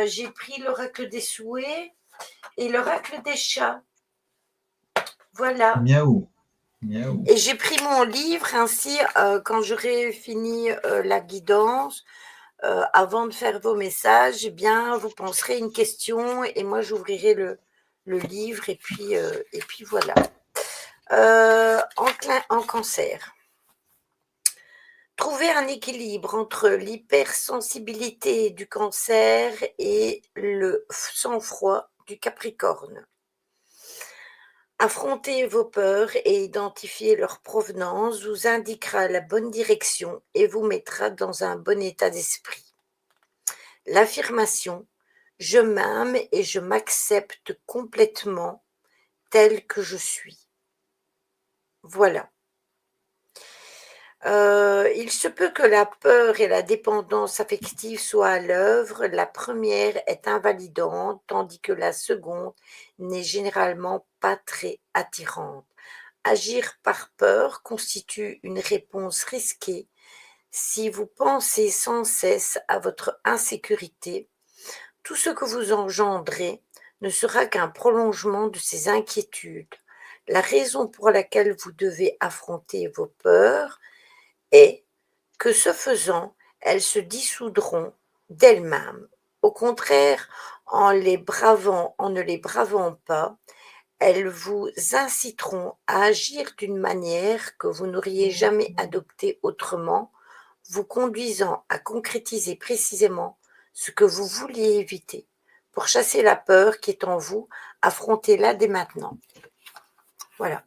j'ai pris l'oracle des souhaits et l'oracle des chats. Voilà. Miaou, miaou. Et j'ai pris mon livre, ainsi, quand j'aurai fini la guidance, avant de faire vos messages, eh bien, vous penserez une question et moi j'ouvrirai le livre et puis voilà. En cancer. Trouver un équilibre entre l'hypersensibilité du cancer et le sang-froid du capricorne. Affronter vos peurs et identifier leur provenance vous indiquera la bonne direction et vous mettra dans un bon état d'esprit. L'affirmation « Je m'aime et je m'accepte complètement tel que je suis ». Voilà. Il se peut que la peur et la dépendance affective soient à l'œuvre. La première est invalidante, tandis que la seconde n'est généralement pas très attirante. Agir par peur constitue une réponse risquée. Si vous pensez sans cesse à votre insécurité, tout ce que vous engendrez ne sera qu'un prolongement de ces inquiétudes. La raison pour laquelle vous devez affronter vos peurs est que ce faisant, elles se dissoudront d'elles-mêmes. Au contraire, en ne les bravant pas, elles vous inciteront à agir d'une manière que vous n'auriez jamais adoptée autrement, vous conduisant à concrétiser précisément ce que vous vouliez éviter. Pour chasser la peur qui est en vous, affrontez-la dès maintenant. Voilà.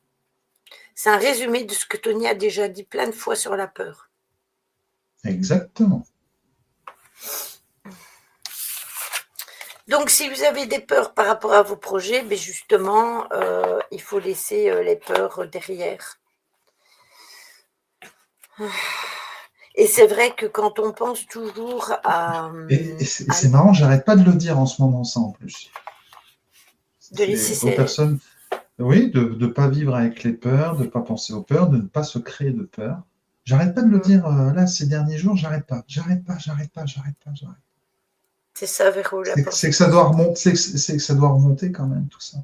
C'est un résumé de ce que Tony a déjà dit plein de fois sur la peur. Exactement. Donc, si vous avez des peurs par rapport à vos projets, ben justement, il faut laisser les peurs derrière. Et c'est vrai que quand on pense toujours à... Et c'est marrant, j'arrête pas de le dire en ce moment, ça en plus. De laisser aux personnes, oui, de ne pas vivre avec les peurs, de ne pas penser aux peurs, de ne pas se créer de peur. J'arrête pas de le dire là ces derniers jours, j'arrête pas. C'est ça, Véro, la c'est que ça doit remonter, c'est que ça doit remonter quand même tout ça.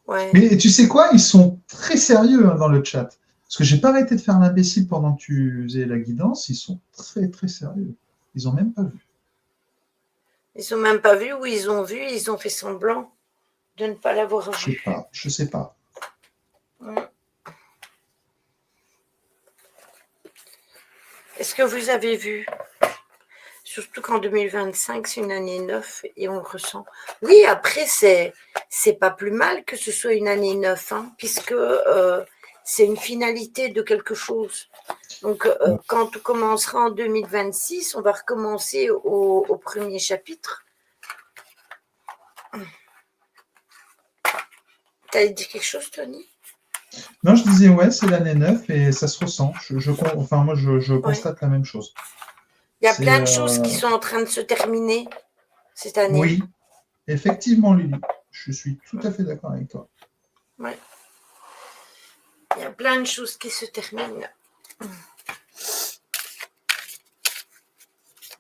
Ouais. Mais tu sais quoi, ils sont très sérieux dans le chat. Parce que j'ai pas arrêté de faire l'imbécile pendant que tu faisais la guidance, ils sont très très sérieux. Ils ont même pas vu. Ils ont même pas vu ou ils ont vu, ils ont fait semblant de ne pas l'avoir vu. Je sais pas. Est-ce que vous avez vu? Surtout qu'en 2025, c'est une année 9 et on le ressent. Oui, après, c'est pas plus mal que ce soit une année 9, hein, puisque c'est une finalité de quelque chose. Donc, quand on commencera en 2026, on va recommencer au premier chapitre. T'allais dire quelque chose, Tony? Non, je disais, ouais, c'est l'année 9 et ça se ressent. Moi, je constate la même chose. Il y a plein de choses qui sont en train de se terminer cette année. Oui, effectivement, Lily. Je suis tout à fait d'accord avec toi. Ouais. Il y a plein de choses qui se terminent.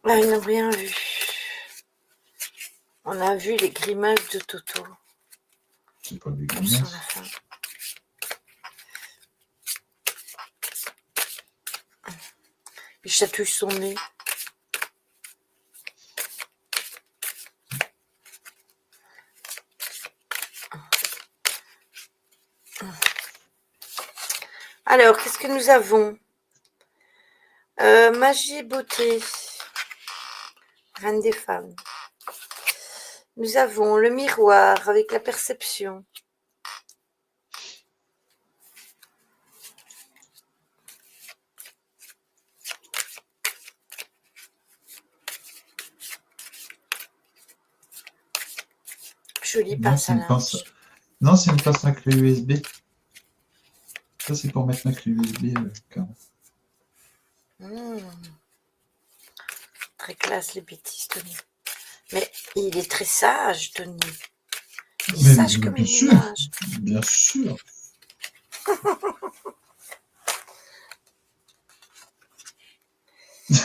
Ah, ils n'ont rien vu. On a vu les grimaces de Toto. C'est pas des grimaces. Il chatouille son nez. Alors, qu'est-ce que nous avons? Magie et beauté. Reine des femmes. Nous avons le miroir avec la perception. Jolie pince à linge. Non, c'est une pince à clé USB. Ça, c'est pour mettre ma clé USB. Très classe, les bêtises, Tony. Mais il est très sage, Tony. Il est sage comme une image. Bien sûr.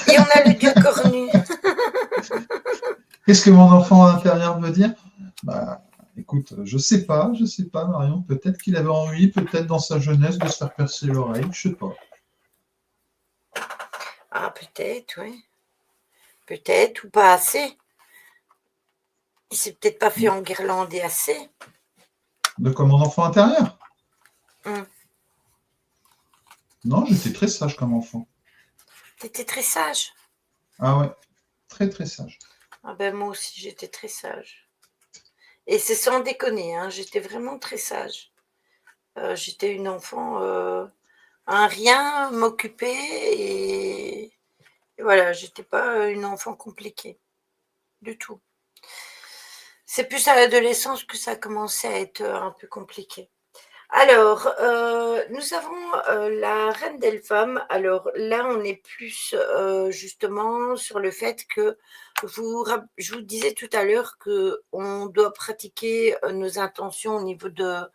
Et on a le dieu cornu. Qu'est-ce que mon enfant intérieur veut dire? Bah, écoute, je sais pas, Marion. Peut-être qu'il avait envie, peut-être dans sa jeunesse, de se faire percer l'oreille, je sais pas. Ah, peut-être, oui. Peut-être, ou pas assez. Il s'est peut-être pas fait enguirlander assez. De quoi, mon enfant intérieur? Non, j'étais très sage comme enfant. T'étais très sage? Ah ouais, très très sage. Ah ben moi aussi, j'étais très sage. Et c'est sans déconner, hein, j'étais vraiment très sage. J'étais une enfant, un rien, m'occuper et voilà, j'étais pas une enfant compliquée, du tout. C'est plus à l'adolescence que ça a commencé à être un peu compliqué. Alors, nous avons la reine des femmes. Alors là, on est plus justement sur le fait que je vous disais tout à l'heure que on doit pratiquer nos intentions au niveau de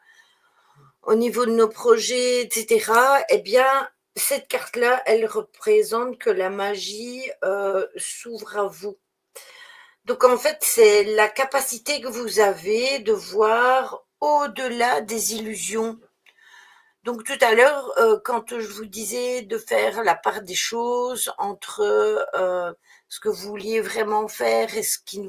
nos projets, etc. Eh bien, cette carte-là, elle représente que la magie s'ouvre à vous. Donc en fait, c'est la capacité que vous avez de voir au-delà des illusions. Donc tout à l'heure, quand je vous disais de faire la part des choses entre ce que vous vouliez vraiment faire et ce qui ne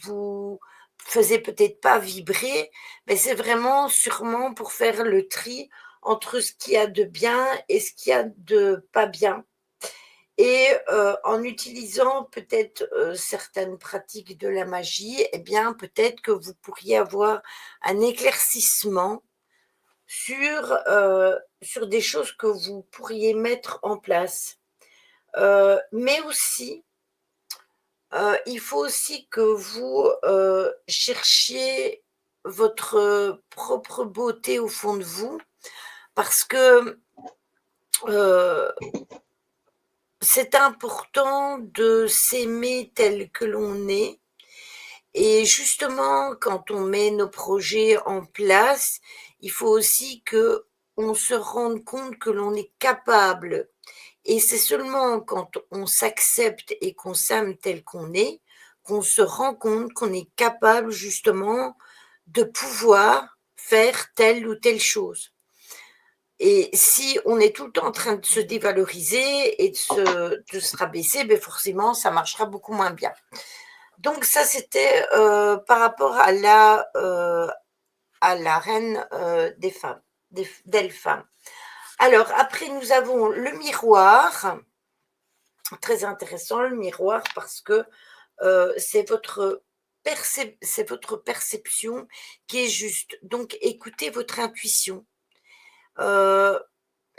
vous faisait peut-être pas vibrer, mais c'est vraiment sûrement pour faire le tri entre ce qu'il y a de bien et ce qu'il y a de pas bien. Et en utilisant peut-être certaines pratiques de la magie, eh bien peut-être que vous pourriez avoir un éclaircissement sur des choses que vous pourriez mettre en place. Mais aussi, il faut aussi que vous cherchiez votre propre beauté au fond de vous, parce que euh, c'est important de s'aimer tel que l'on est. Et justement, quand on met nos projets en place, il faut aussi que on se rende compte que l'on est capable. Et c'est seulement quand on s'accepte et qu'on s'aime tel qu'on se rend compte qu'on est capable justement de pouvoir faire telle ou telle chose. Et si on est tout le temps en train de se dévaloriser et de se rabaisser, ben forcément, ça marchera beaucoup moins bien. Donc ça, c'était par rapport à la reine des femmes, d'elle femme. Alors après, nous avons le miroir, très intéressant le miroir parce que c'est votre perception qui est juste. Donc écoutez votre intuition. Euh,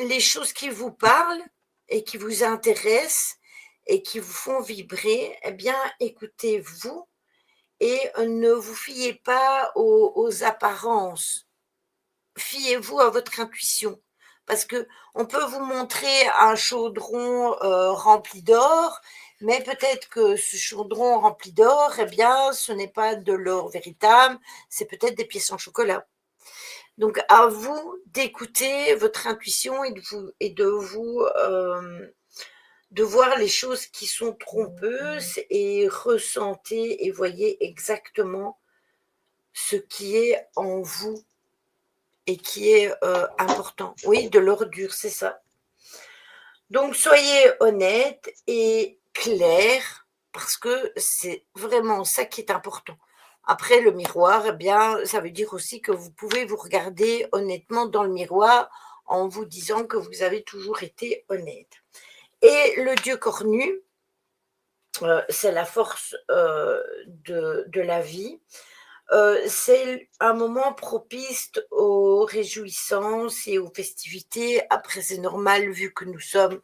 les choses qui vous parlent et qui vous intéressent et qui vous font vibrer, eh bien écoutez-vous et ne vous fiez pas aux apparences. Fiez-vous à votre intuition. Parce que on peut vous montrer un chaudron rempli d'or, mais peut-être que ce chaudron rempli d'or, eh bien, ce n'est pas de l'or véritable, c'est peut-être des pièces en chocolat. Donc, à vous d'écouter votre intuition de voir les choses qui sont trompeuses et ressentez et voyez exactement ce qui est en vous et qui est important. Oui, de l'ordure, c'est ça. Donc, soyez honnête et clair, parce que c'est vraiment ça qui est important. Après, le miroir, eh bien, ça veut dire aussi que vous pouvez vous regarder honnêtement dans le miroir en vous disant que vous avez toujours été honnête. Et le Dieu cornu, c'est la force de la vie. C'est un moment propice aux réjouissances et aux festivités. Après, c'est normal vu que nous sommes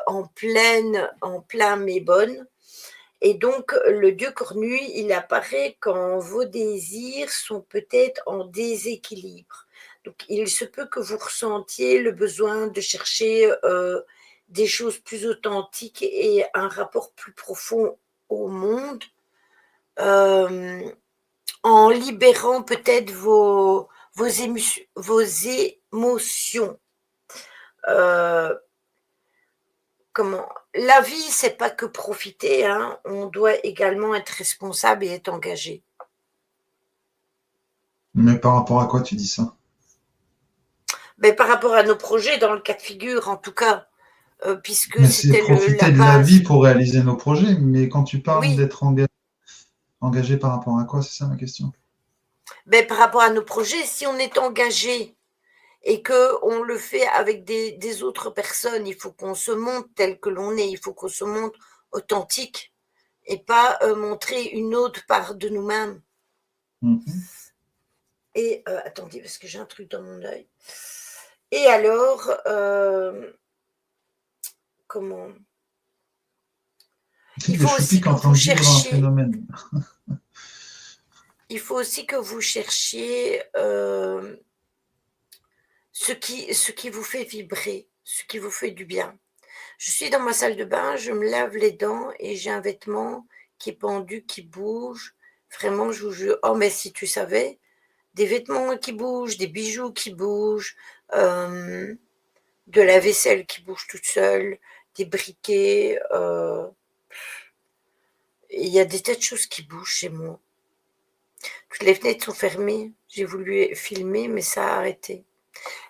en plein Mébone. Et donc, le Dieu cornu, il apparaît quand vos désirs sont peut-être en déséquilibre. Donc, il se peut que vous ressentiez le besoin de chercher des choses plus authentiques et un rapport plus profond au monde, en libérant peut-être vos émotions. Euh, la vie, c'est pas que profiter, hein. On doit également être responsable et être engagé. Mais par rapport à quoi tu dis ça? Mais par rapport à nos projets, dans le cas de figure, en tout cas, puisque Mais c'est c'était la profiter de la vie base. pour réaliser nos projets. Mais quand tu parles Oui, d'être engagé par rapport à quoi, c'est ça ma question. mais par rapport à nos projets, si on est engagé et que on le fait avec des autres personnes, il faut qu'on se montre tel que l'on est, il faut qu'on se montre authentique et pas montrer une autre part de nous-mêmes. Mhm. Et attendez, parce que j'ai un truc dans mon œil. Et alors, comment il Il y a faut Choupi aussi qui est que en train vous de vivre un cherchiez, phénomène. il faut aussi que vous cherchiez ce qui vous fait vibrer, ce qui vous fait du bien. Je suis dans ma salle de bain, je me lave les dents et j'ai un vêtement qui est pendu, qui bouge. Vraiment, je vous jure. Oh, mais si tu savais, des vêtements qui bougent, des bijoux qui bougent, euh, de la vaisselle qui bouge toute seule, des briquets. Il y a des tas de choses qui bougent chez moi. Toutes les fenêtres sont fermées. J'ai voulu filmer, mais ça a arrêté.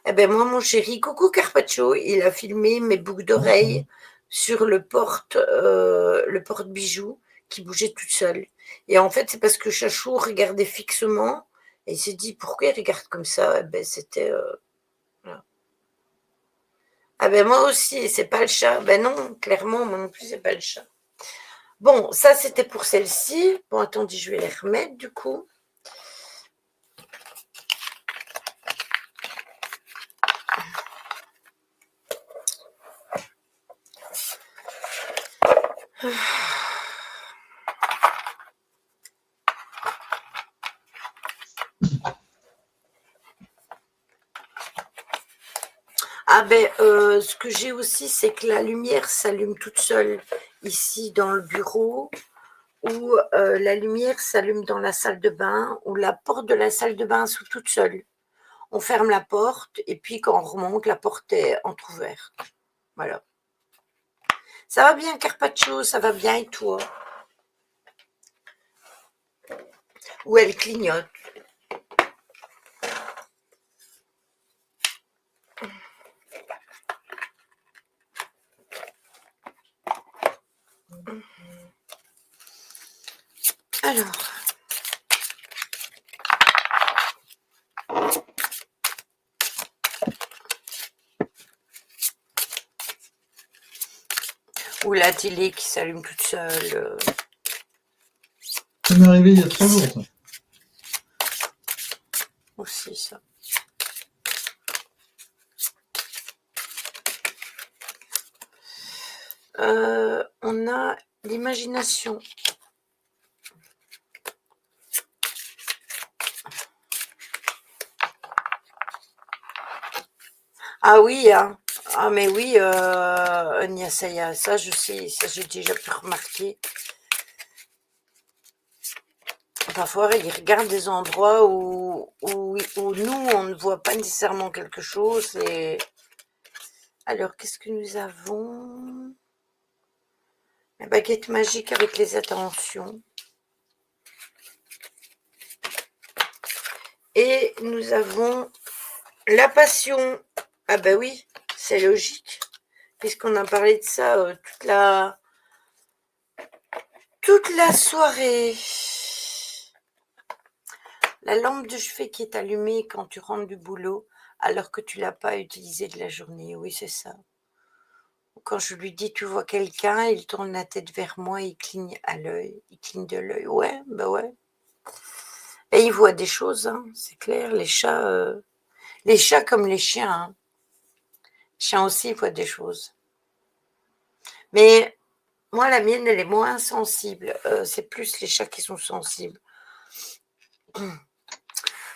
Eh ben moi, mon chéri, coucou Carpaccio, il a filmé mes boucles Bonjour. d'oreilles sur le porte-bijoux qui bougeait toute seule. Et en fait, c'est parce que Chachou regardait fixement et il s'est dit pourquoi il regarde comme ça. Eh ben c'était voilà. Ah ben moi aussi, c'est pas le chat. Ben non, clairement, moi non plus, c'est pas le chat. Bon, ça c'était pour celle-ci. Bon, attendez, je vais les remettre du coup. Ah ben, ce que j'ai aussi, c'est que la lumière s'allume toute seule ici dans le bureau, ou la lumière s'allume dans la salle de bain, ou la porte de la salle de bain s'ouvre toute seule. On ferme la porte, et puis quand on remonte, la porte est entrouverte. Voilà. Ça va bien, Carpaccio, ça va bien, et toi? Ou elle clignote. Alors, ou la télé qui s'allume toute seule. Ça m'est arrivé il y a 3 jours, ça. Aussi, ça. On a l'imagination. Ah oui, hein. Ah mais oui, Nyasaya, ça je sais, ça j'ai déjà pu remarquer. Parfois, ils regardent des endroits où nous, on ne voit pas nécessairement quelque chose. Et... Alors, qu'est-ce que nous avons? La baguette magique avec les attentions. Et nous avons la passion. Ah bah oui, c'est logique, puisqu'on a parlé de ça toute la soirée. La lampe de chevet qui est allumée quand tu rentres du boulot, alors que tu l'as pas utilisée de la journée. Oui, c'est ça. Quand je lui dis, tu vois quelqu'un, il tourne la tête vers moi, il cligne à l'œil. Il cligne de l'œil. Ouais, bah ouais. Et il voit des choses, hein, c'est clair. Les chats comme les chiens. Hein. Les chiens aussi, ils voient des choses. Mais moi, la mienne, elle est moins sensible. C'est plus les chats qui sont sensibles.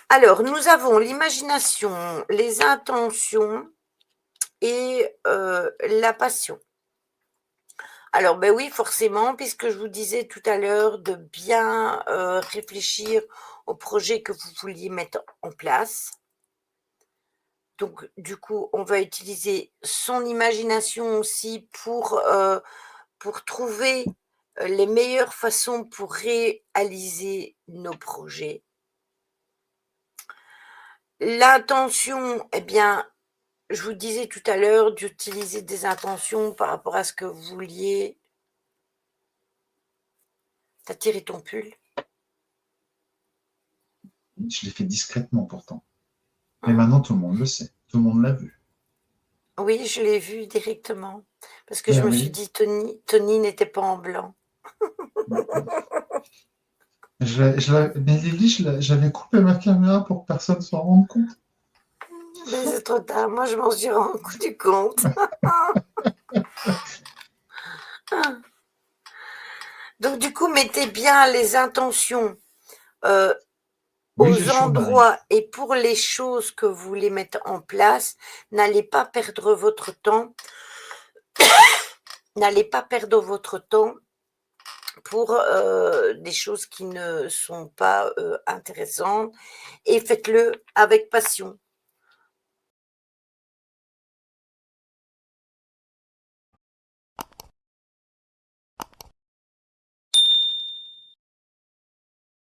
Alors, nous avons l'imagination, les intentions et la passion. Alors, ben oui, forcément, puisque je vous disais tout à l'heure de bien réfléchir au projet que vous vouliez mettre en place. Donc, du coup, on va utiliser son imagination aussi pour trouver les meilleures façons pour réaliser nos projets. L'intention, eh bien, je vous disais tout à l'heure d'utiliser des intentions par rapport à ce que vous vouliez. T'as tiré ton pull? Je l'ai fait discrètement pourtant. Mais Hein. maintenant, tout le monde le sait. Tout le monde l'a vu. Oui, je l'ai vu directement. Parce que je Ben me suis oui. dit, Tony n'était pas en blanc. Mais Lily, j'avais coupé ma caméra pour que personne s'en rende compte. Mais c'est trop tard, moi je m'en suis rendu compte. Donc du coup, mettez bien les intentions Oui, j'ai aux chaud, Marie. endroits et pour les choses que vous voulez mettre en place. N'allez pas perdre votre temps. N'allez pas perdre votre temps pour des choses qui ne sont pas intéressantes et faites-le avec passion.